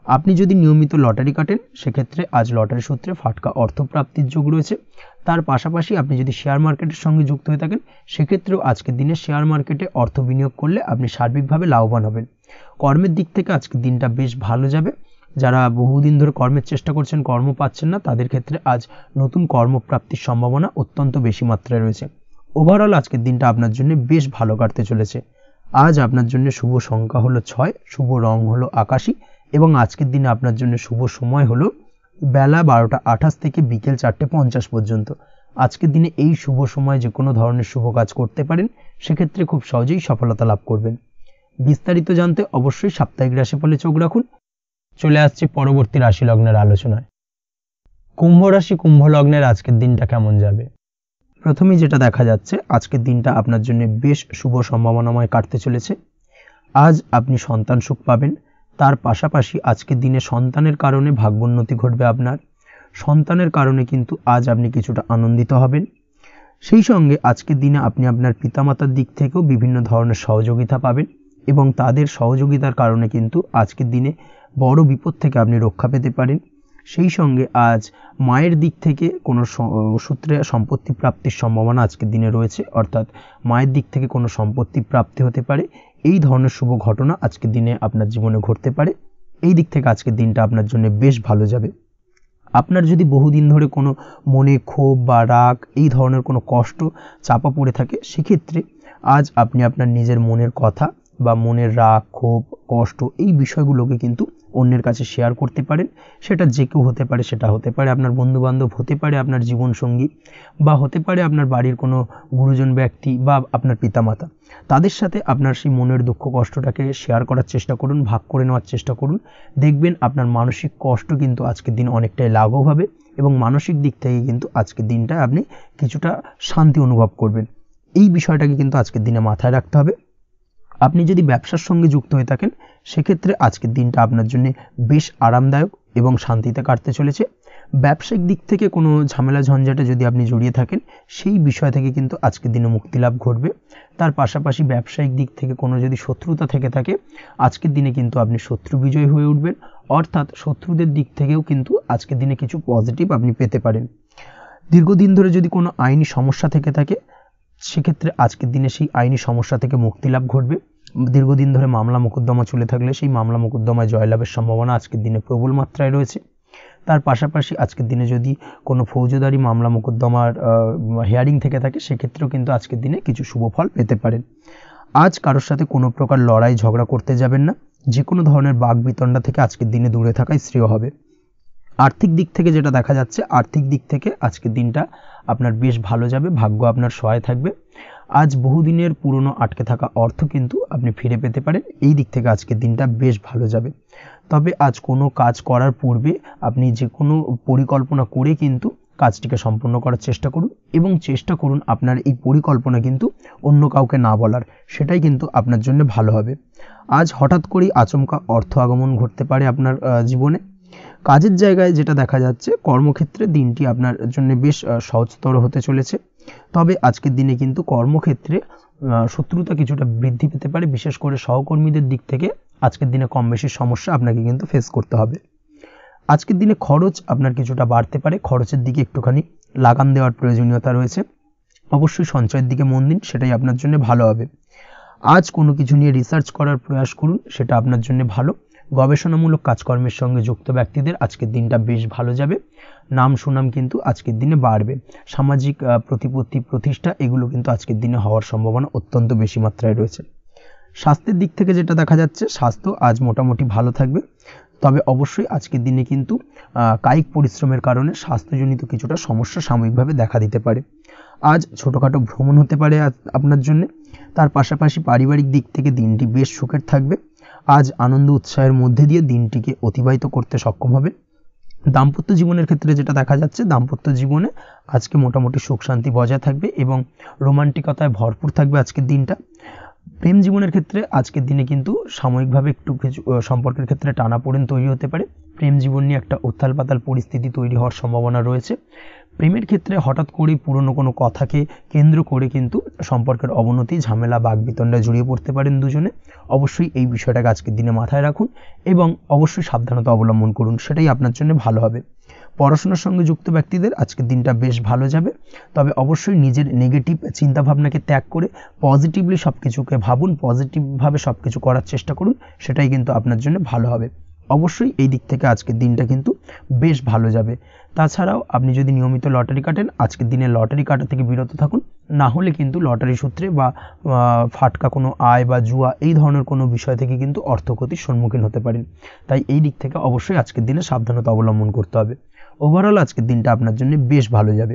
আপনি যদি নিয়মিত লটারি কাটেন সেক্ষেত্রে আজ লটারি সূত্রে ফাটকা অর্থপ্রাপ্তির যোগ রয়েছে। তার পাশাপাশি আপনি যদি শেয়ার মার্কেটের সঙ্গে যুক্ত হয়ে থাকেন সেক্ষেত্রেও আজকের দিনে শেয়ার মার্কেটে অর্থ বিনিয়োগ করলে আপনি সার্বিকভাবে লাভবান হবেন। কর্মের দিক থেকে আজকের দিনটা বেশ ভালো যাবে। যারা বহুদিন ধরে কর্মের চেষ্টা করছেন, কর্ম পাচ্ছেন না, তাদের ক্ষেত্রে আজ নতুন কর্মপ্রাপ্তির সম্ভাবনা অত্যন্ত বেশি মাত্রায় রয়েছে। ওভারঅল আজকের দিনটা আপনার জন্য বেশ ভালো কাটতে চলেছে। আজ আপনার জন্য শুভ সংখ্যা হলো 6, শুভ রং হলো আকাশী এবং আজকের দিনে আপনার জন্য শুভ সময় হলো বেলা 12টা 28 থেকে বিকেল 4টে 50 পর্যন্ত। আজকের দিনে এই শুভ সময় যে কোনো ধরনের শুভ কাজ করতে পারেন, সেক্ষেত্রে খুব সহজেই সফলতা লাভ করবেন। বিস্তারিত জানতে অবশ্যই সাপ্তাহিক রাশিফলে চোখ রাখুন। চলে আসছে পরবর্তী রাশি লগ্নের আলোচনায়। কুম্ভ রাশি কুম্ভ লগ্নের আজকের দিনটা কেমন যাবে? প্রথমেই যেটা দেখা যাচ্ছে, আজকের দিনটা আপনার জন্য বেশ শুভ সম্ভাবনাময় কাটতে চলেছে। আজ আপনি সন্তান সুখ পাবেন। তার পাশাপাশি আজকের দিনে সন্তানের কারণে ভাগ্যোন্নতি ঘটবে আপনার। সন্তানের কারণে কিন্তু আজ আপনি কিছুটা আনন্দিত হবেন। সেই সঙ্গে আজকের দিনে আপনি আপনার পিতামাতার দিক থেকেও বিভিন্ন ধরনের সহযোগিতা পাবেন এবং তাদের সহযোগিতার কারণে কিন্তু আজকের দিনে বড় বিপদ থেকে আপনি রক্ষা পেতে পারেন। সেই সঙ্গে আজ মায়ের দিক থেকে কোনো সূত্রে সম্পত্তি প্রাপ্তির সম্ভাবনা আজকের দিনে রয়েছে, অর্থাৎ মায়ের দিক থেকে কোনো সম্পত্তি প্রাপ্তি হতে পারে। এই ধরনের শুভ ঘটনা আজকের দিনে আপনার জীবনে ঘটতে পারে। এই দিক থেকে আজকের দিনটা আপনার জন্য বেশ ভালো যাবে। আপনার যদি বহুদিন ধরে কোনো মনে ক্ষোভ বা রাগ এই ধরনের কোনো কষ্ট চাপা পড়ে থাকে, সেক্ষেত্রে আজ আপনি আপনার নিজের মনের কথা বা মনের রাগ ক্ষোভ কষ্ট এই বিষয়গুলোকে কিন্তু অন্যের কাছে শেয়ার করতে পারেন। সেটা যে কেউ হতে পারে, সেটা হতে পারে আপনার বন্ধুবান্ধব, হতে পারে আপনার জীবনসঙ্গী, বা হতে পারে আপনার বাড়ির কোনো গুরুজন ব্যক্তি বা আপনার পিতামাতা। তাদের সাথে আপনার সেই মনের দুঃখ কষ্টটাকে শেয়ার করার চেষ্টা করুন, ভাগ করে নেওয়ার চেষ্টা করুন। দেখবেন আপনার মানসিক কষ্ট কিন্তু আজকের দিন অনেকটাই লাঘব হবে এবং মানসিক দিক থেকে কিন্তু আজকের দিনটা আপনি কিছুটা শান্তি অনুভব করবেন। এই বিষয়টাকে কিন্তু আজকের দিনে মাথায় রাখতে হবে। আপনি যদি ব্যবসার সঙ্গে যুক্ত হয়ে থাকেন সেক্ষেত্রে আজকের দিনটা আপনার জন্য বেশ আরামদায়ক এবং শান্তিতে কাটতে চলেছে। ব্যবসায়িক দিক থেকে কোনো ঝামেলা ঝঞ্ঝাটে যদি আপনি জড়িয়ে থাকেন, সেই বিষয় থেকে কিন্তু আজকের দিনে মুক্তি লাভ ঘটবে। তার পাশাপাশি ব্যবসায়িক দিক থেকে কোনো যদি শত্রুতা থেকে থাকে, আজকের দিনে কিন্তু আপনি শত্রু বিজয় হয়ে উঠবেন, অর্থাৎ শত্রুদের দিক থেকেও কিন্তু আজকের দিনে কিছু পজিটিভ আপনি পেতে পারেন। দীর্ঘদিন ধরে যদি কোনো আইনি সমস্যা থেকে থাকে, সেক্ষেত্রে আজকের দিনে সেই আইনি সমস্যা থেকে মুক্তি লাভ ঘটবে। দীর্ঘদিন ধরে মামলা মোকদ্দমা চলে থাকলে সেই মামলা মোকদ্দমায় জয়লাভের সম্ভাবনা আজকের দিনে প্রবল মাত্রায় রয়েছে। তার পাশাপাশি আজকের দিনে যদি কোনো ফৌজদারি মামলা মোকদ্দমার হিয়ারিং থেকে থাকে, সেক্ষেত্রেও কিন্তু আজকের দিনে কিছু শুভ ফল পেতে পারেন। আজ কারোর সাথে কোনো প্রকার লড়াই ঝগড়া করতে যাবেন না। যে কোনো ধরনের বাক বিতণ্ডা থেকে আজকের দিনে দূরে থাকাই শ্রেয় হবে। আর্থিক দিক থেকে যেটা দেখা যাচ্ছে, আর্থিক দিক থেকে আজকের দিনটা আপনার বেশ ভালো যাবে, ভাগ্য আপনার সহায় থাকবে। আজ বহুদিনের পুরনো আটকে থাকা অর্থ কিন্তু আপনি ফিরে পেতে পারেন। এই দিক থেকে আজকের দিনটা বেশ ভালো যাবে। তবে আজ কোনো কাজ করার পূর্বে আপনি যে কোনো পরিকল্পনা করে কিন্তু কাজটিকে সম্পূর্ণ করার চেষ্টা করুন এবং চেষ্টা করুন আপনার এই পরিকল্পনা কিন্তু অন্য কাউকে না বলার, সেটাই কিন্তু আপনার জন্য ভালো হবে। আজ হঠাৎ করেই আচমকা অর্থ আগমন ঘটতে পারে আপনার জীবনে। কাজের জায়গায় যেটা দেখা যাচ্ছে, কর্মক্ষেত্রে দিনটি আপনার জন্য বেশ সহজতর হতে চলেছে। তবে আজকের দিনে কিন্তু কর্মক্ষেত্রে শত্রুতা কিছুটা বৃদ্ধি পেতে পারে, বিশেষ করে সহকর্মীদের দিক থেকে আজকের দিনে কম বেশি সমস্যা আপনাকে কিন্তু ফেস করতে হবে। আজকের দিনে খরচ আপনার কিছুটা বাড়তে পারে, খরচের দিকে একটুখানি লাগাম দেওয়ার প্রয়োজনীয়তা রয়েছে। অবশ্যই সঞ্চয়ের দিকে মন দিন, সেটাই আপনার জন্য ভালো হবে। আজ কোনো কিছু নিয়ে রিসার্চ করার প্রয়াস করুন, সেটা আপনার জন্য ভালো। গবেষণামূলক কাজকর্মের সঙ্গে যুক্ত ব্যক্তিদের আজকের দিনটা বেশ ভালো যাবে। নাম সুনাম কিন্তু আজকের দিনে বাড়বে। সামাজিক প্রতিপত্তি প্রতিষ্ঠা এগুলো কিন্তু আজকের দিনে হওয়ার সম্ভাবনা অত্যন্ত বেশি মাত্রায় রয়েছে। স্বাস্থ্যের দিক থেকে যেটা দেখা যাচ্ছে, স্বাস্থ্য আজ মোটামুটি ভালো থাকবে। তবে অবশ্যই আজকের দিনে কিন্তু কায়িক পরিশ্রমের কারণে স্বাস্থ্যজনিত কিছুটা সমস্যা সাময়িকভাবে দেখা দিতে পারে। আজ ছোটোখাটো ভ্রমণ হতে পারে আপনার জন্য। তার পাশাপাশি পারিবারিক দিক থেকে দিনটি বেশ সুখের থাকবে। আজ আনন্দ উৎসাহের মধ্যে দিয়ে দিনটিকে অতিবাহিত করতে সক্ষম হবে। দাম্পত্য জীবনের ক্ষেত্রে যেটা দেখা যাচ্ছে, দাম্পত্য জীবনে আজকে মোটামুটি সুখ শান্তি বজায় থাকবে এবং রোমান্টিকতায় ভরপুর থাকবে আজকের দিনটা। প্রেম জীবনের ক্ষেত্রে আজকের দিনে কিন্তু সাময়িকভাবে একটু কিছু সম্পর্কের ক্ষেত্রে টানাপোড়েন তৈরি হতে পারে। প্রেম জীবন নিয়ে একটা উত্থাল পাতাল পরিস্থিতি তৈরি হওয়ার সম্ভাবনা রয়েছে। প্রেমের ক্ষেত্রে হঠাৎ করেই পুরনো কোনো কথাকে কেন্দ্র করে কিন্তু সম্পর্কের অবনতি, ঝামেলা, বাগবিতণ্ডায় জড়িয়ে পড়তে পারেন দুজনে। অবশ্যই এই বিষয়টাকে আজকের দিনে মাথায় রাখুন এবং অবশ্যই সাবধানতা অবলম্বন করুন, সেটাই আপনার জন্য ভালো হবে। পড়াশোনার সঙ্গে যুক্ত ব্যক্তিদের আজকের দিনটা বেশ ভালো যাবে, তবে অবশ্যই নিজের নেগেটিভ চিন্তাভাবনাকে ত্যাগ করে পজিটিভলি সব কিছুকে ভাবুন, পজিটিভভাবে সব কিছু করার চেষ্টা করুন, সেটাই কিন্তু আপনার জন্য ভালো হবে। অবশ্যই এই দিক থেকে আজকের দিনটা কিন্তু বেশ ভালো যাবে। তাছাড়াও আপনি যদি নিয়মিত লটারি কাটেন, আজকের দিনে লটারি কাটা থেকে বিরত থাকুন, না হলে কিন্তু লটারি সূত্রে বা ফাটকা কোনো আয় বা জুয়া এই ধরনের কোনো বিষয় থেকে কিন্তু অর্থক্ষতির সম্মুখীন হতে পারেন। তাই এই দিক থেকে অবশ্যই আজকের দিনে সাবধানতা অবলম্বন করতে হবে। ওভারঅল আজকের দিনটা আপনার জন্য বেশ ভালো যাবে।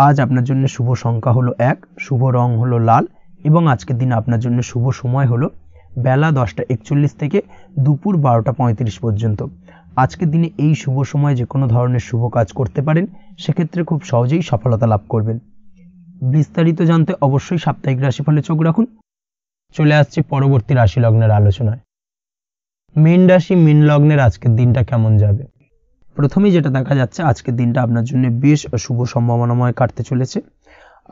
আজ আপনার জন্য শুভ সংখ্যা হলো 1, শুভ রং হলো লাল এবং আজকের দিনে আপনার জন্য শুভ সময় হলো বেলা 10:41 থেকে দুপুর 12:35 পর্যন্ত। আজকের দিনে এই শুভ সময় যে কোনো ধরনের শুভ কাজ করতে পারেন, সেক্ষেত্রে খুব সহজেই সফলতা লাভ করবেন। বিস্তারিত জানতে অবশ্যই সাপ্তাহিক রাশিফলে চোখ রাখুন। চলে আসছি পরবর্তী রাশি লগ্নের আলোচনায়। মীন রাশি, মীন লগ্নের আজকের দিনটা কেমন যাবে? প্রথমেই যেটা দেখা যাচ্ছে, আজকের দিনটা আপনার জন্য বেশ শুভ সম্ভাবনাময় কাটতে চলেছে।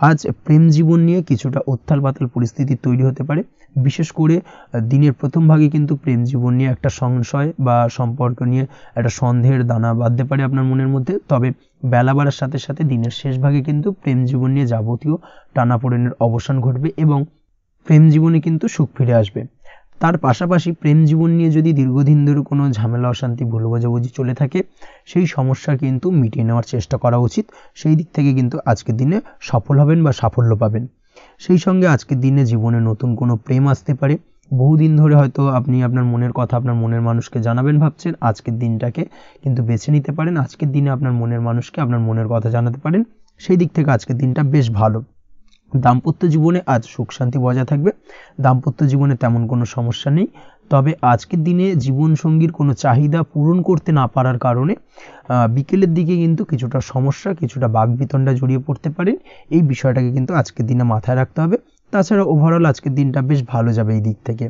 আজ প্রেম জীবন নিয়ে কিছুটা উত্থাল পাতাল পরিস্থিতি তৈরি হতে পারে। বিশেষ করে দিনের প্রথম ভাগে কিন্তু প্রেম জীবন নিয়ে একটা সংশয় বা সম্পর্ক নিয়ে একটা সন্দেহের দানা বাঁধতে পারে আপনার মনের মধ্যে। তবে বেলা বাড়ার সাথে সাথে দিনের শেষ ভাগে কিন্তু প্রেম জীবন নিয়ে যাবতীয় টানাপোড়েনের অবসান ঘটবে এবং প্রেম জীবনে কিন্তু সুখ ফিরে আসবে। তার পাশাপাশি প্রেম জীবন নিয়ে যদি দীর্ঘদিন ধরে কোনো ঝামেলা, অশান্তি, ভুল বোঝাবুঝি চলে থাকে, সেই সমস্যা কিন্তু মিটিয়ে নেওয়ার চেষ্টা করা উচিত। সেই দিক থেকে কিন্তু আজকের দিনে সফল হবেন বা সাফল্য পাবেন। সেই সঙ্গে আজকের দিনে জীবনে নতুন কোনো প্রেম আসতে পারে। বহুদিন ধরে হয়তো আপনি আপনার মনের কথা আপনার মনের মানুষকে জানাবেন ভাবছেন, আজকের দিনটাকে কিন্তু বেছে নিতে পারেন। আজকের দিনে আপনার মনের মানুষকে আপনার মনের কথা জানাতে পারেন। সেই দিক থেকে আজকের দিনটা বেশ ভালো। দাম্পত্য জীবনে আজ সুখ শান্তি বজায় থাকবে। দাম্পত্য জীবনে তেমন কোনো সমস্যা নেই। তবে আজকের দিনে জীবনসঙ্গীর কোনো চাহিদা পূরণ করতে না পারার কারণে বিকেলের দিকে কিন্তু কিছুটা সমস্যা, কিছুটা বাকবিতণ্ডা জড়িয়ে পড়তে পারেন। এই বিষয়টাকে কিন্তু আজকের দিনে মাথায় রাখতে হবে। তাছাড়া ওভারঅল আজকের দিনটা বেশ ভালো যাবে এই দিক থেকে।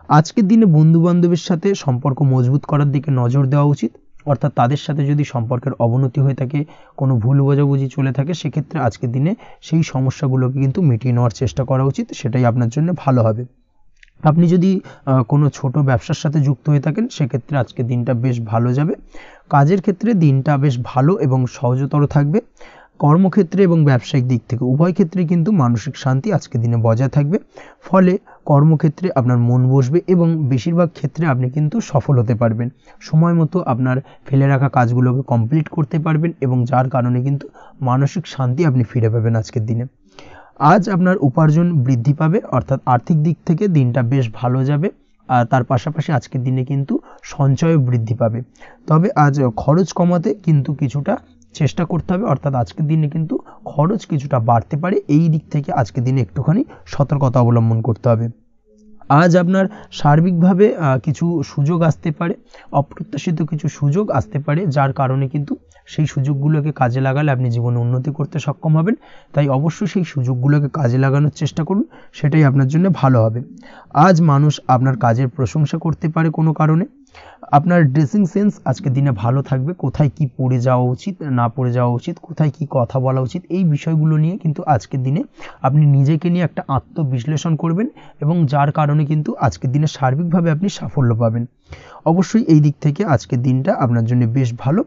আজকের দিনে বন্ধু বান্ধবের সাথে সম্পর্ক মজবুত করার দিকে নজর দেওয়া উচিত। অর্থাৎ তাদের সাথে যদি সম্পর্কের অবনতি হয়ে থাকে, কোনো ভুল বোঝাবুঝি চলে থাকে, সেক্ষেত্রে আজকের দিনে সেই সমস্যাগুলোকে কিন্তু মিটিয়ে নেওয়ার চেষ্টা করা উচিত। সেটাই আপনার জন্য ভালো হবে। আপনি যদি কোনো ছোট ব্যবসার সাথে যুক্ত হয়ে থাকেন, সেক্ষেত্রে আজকের দিনটা বেশ ভালো যাবে। কাজের ক্ষেত্রে দিনটা বেশ ভালো এবং সহজতর থাকবে। কর্মক্ষেত্রে এবং ব্যবসায়িক দিক থেকে উভয় ক্ষেত্রে কিন্তু মানসিক শান্তি আজকের দিনে বজায় থাকবে। ফলে কর্মক্ষেত্রে আপনার মন বসবে এবং বেশিরভাগ ক্ষেত্রে আপনি কিন্তু সফল হতে পারবেন। সময় মতো আপনার ফেলে রাখা কাজগুলোকে কমপ্লিট করতে পারবেন এবং যার কারণে কিন্তু মানসিক শান্তি আপনি ফিরে পাবেন আজকের দিনে। আজ আপনার উপার্জন বৃদ্ধি পাবে, অর্থাৎ আর্থিক দিক থেকে দিনটা বেশ ভালো যাবে। আর তার পাশাপাশি আজকের দিনে কিন্তু সঞ্চয় বৃদ্ধি পাবে। তবে আজ খরচ কমাতে কিন্তু কিছুটা চেষ্টা করতে হবে, অর্থাৎ আজকের দিনে কিন্তু খরচ কিছুটা বাড়তে পারে। এই দিক থেকে আজকের দিনে একটুখানি সতর্কতা অবলম্বন করতে হবে। আজ আপনার সার্বিকভাবে কিছু সুযোগ আসতে পারে, অপ্রত্যাশিত কিছু সুযোগ আসতে পারে, যার কারণে কিন্তু সেই সুযোগগুলোকে কাজে লাগালে আপনি জীবনে উন্নতি করতে সক্ষম হবেন। তাই অবশ্যই সেই সুযোগগুলোকে কাজে লাগানোর চেষ্টা করুন, সেটাই আপনার জন্য ভালো হবে। আজ মানুষ আপনার কাজের প্রশংসা করতে পারে কোনো কারণে। আপনার ড্রেসিং সেন্স আজকের দিনে ভালো থাকবে। কোথায় কি পরে যাওয়া উচিত, না পরে যাওয়া উচিত, কোথায় কি কথা বলা উচিত, এই বিষয়গুলো নিয়ে কিন্তু আজকের দিনে আপনি নিজেকে নিয়ে একটা আত্মবিশ্লেষণ করবেন এবং যার কারণে কিন্তু আজকের দিনে সার্বিকভাবে আপনি সাফল্য পাবেন। অবশ্যই এই দিক থেকে আজকের দিনটা আপনার জন্য বেশ ভালো।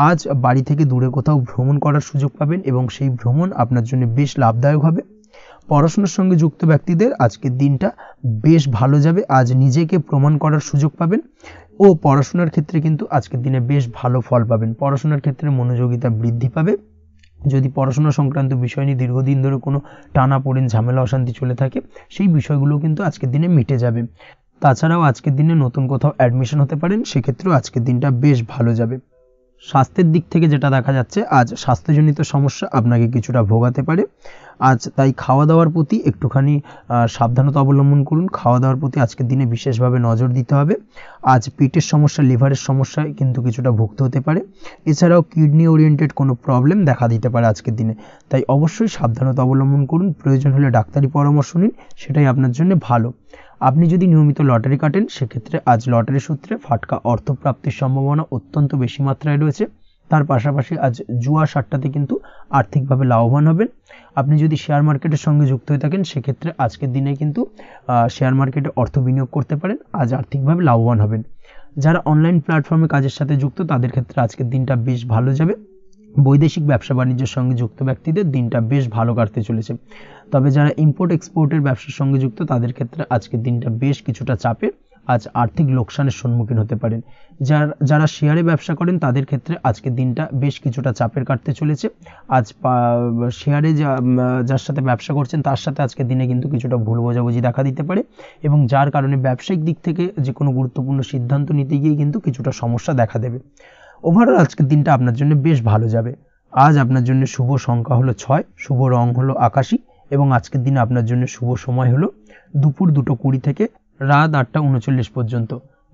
আজ বাড়ি থেকে দূরে কোথাও ভ্রমণ করার সুযোগ পাবেন এবং সেই ভ্রমণ আপনার জন্য বেশ লাভদায়ক হবে। পড়াশোনার সঙ্গে যুক্ত ব্যক্তিদের আজকের দিনটা বেশ ভালো যাবে। আজ নিজেকে প্রমাণ করার সুযোগ পাবেন ও পড়াশোনার ক্ষেত্রে কিন্তু আজকের দিনে বেশ ভালো ফল পাবেন। পড়াশোনার ক্ষেত্রে মনোযোগিতা বৃদ্ধি পাবে। যদি পড়াশোনা সংক্রান্ত বিষয় নিয়ে দীর্ঘদিন ধরে কোনো টানাপোড়েন, ঝামেলা, অশান্তি চলে থাকে, সেই বিষয়গুলো কিন্তু আজকের দিনে মিটে যাবে। তাছাড়াও আজকের দিনে নতুন কোথাও অ্যাডমিশন হতে পারেন, সেক্ষেত্রেও আজকের দিনটা বেশ ভালো যাবে। স্বাস্থ্যের দিক থেকে যেটা দেখা যাচ্ছে, আজ স্বাস্থ্যজনিত সমস্যা আপনাকে কিছুটা ভোগাতে পারে। আজ তাই খাওয়া দাওয়ার প্রতি একটুখানি সাবধানতা অবলম্বন করুন। খাওয়া দাওয়ার প্রতি আজকের দিনে বিশেষভাবে নজর দিতে হবে। আজ পেটের সমস্যা, লিভারের সমস্যায় কিন্তু কিছুটা ভুগতে হতে পারে। এছাড়াও কিডনি ওরিয়েন্টেড কোনো প্রবলেম দেখা দিতে পারে আজকের দিনে, তাই অবশ্যই সাবধানতা অবলম্বন করুন। প্রয়োজন হলে ডাক্তারি পরামর্শ নিন, সেটাই আপনার জন্য ভালো। আপনি যদি নিয়মিত লটারি কাটেন, সেক্ষেত্রে আজ লটারি সূত্রে ফাটকা অর্থপ্রাপ্তির সম্ভাবনা অত্যন্ত বেশি মাত্রায় রয়েছে। তার পাশাপাশি আজ জুয়া সাট্টাতে কিন্তু আর্থিকভাবে লাভবান হবেন। আপনি যদি শেয়ার মার্কেটের সঙ্গে যুক্ত হয়ে থাকেন, সেক্ষেত্রে আজকের দিনে কিন্তু শেয়ার মার্কেটে অর্থ বিনিয়োগ করতে পারেন, আজ আর্থিকভাবে লাভবান হবেন। যারা অনলাইন প্ল্যাটফর্মে কাজের সাথে যুক্ত, তাদের ক্ষেত্রে আজকের দিনটা বেশ ভালো যাবে। বৈদেশিক ব্যবসা বাণিজ্যের সঙ্গে যুক্ত ব্যক্তিদের দিনটা বেশ ভালো কাটতে চলেছে। তবে যারা ইম্পোর্ট এক্সপোর্টের ব্যবসার সঙ্গে যুক্ত, তাদের ক্ষেত্রে আজকের দিনটা বেশ কিছুটা চাপের। আজ আর্থিক লোকসানের সম্মুখীন হতে পারেন। যারা শেয়ারে ব্যবসা করেন, তাদের ক্ষেত্রে আজকের দিনটা বেশ কিছুটা চাপের কাটতে চলেছে। আজ শেয়ারে যার সাথে ব্যবসা করছেন, তার সাথে আজকের দিনে কিন্তু কিছুটা ভুল বোঝাবুঝি দেখা দিতে পারে, এবং যার কারণে ব্যবসায়িক দিক থেকে যে কোনো গুরুত্বপূর্ণ সিদ্ধান্ত নিতে গিয়ে কিন্তু কিছুটা সমস্যা দেখা দেবে। ওভারঅল আজকের দিনটা আপনার জন্য বেশ ভালো যাবে। আজ আপনার জন্য শুভ সংখ্যা হলো 6, শুভ রং হলো আকাশী, এবং আজকের দিনে আপনার জন্য শুভ সময় হলো দুপুর 2:20 থেকে রাত 8:39 পর্যন্ত।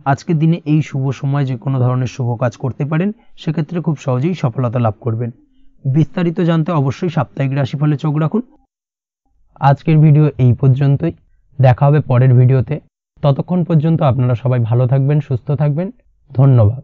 আজকের দিনে এই শুভ সময় যে কোনো ধরনের শুভ কাজ করতে পারেন, সেক্ষেত্রে খুব সহজেই সফলতা লাভ করবেন। বিস্তারিত জানতে অবশ্যই সাপ্তাহিক রাশিফলে চোখ রাখুন। আজকের ভিডিও এই পর্যন্তই, দেখা হবে পরের ভিডিওতে। ততক্ষণ পর্যন্ত আপনারা সবাই ভালো থাকবেন, সুস্থ থাকবেন। ধন্যবাদ।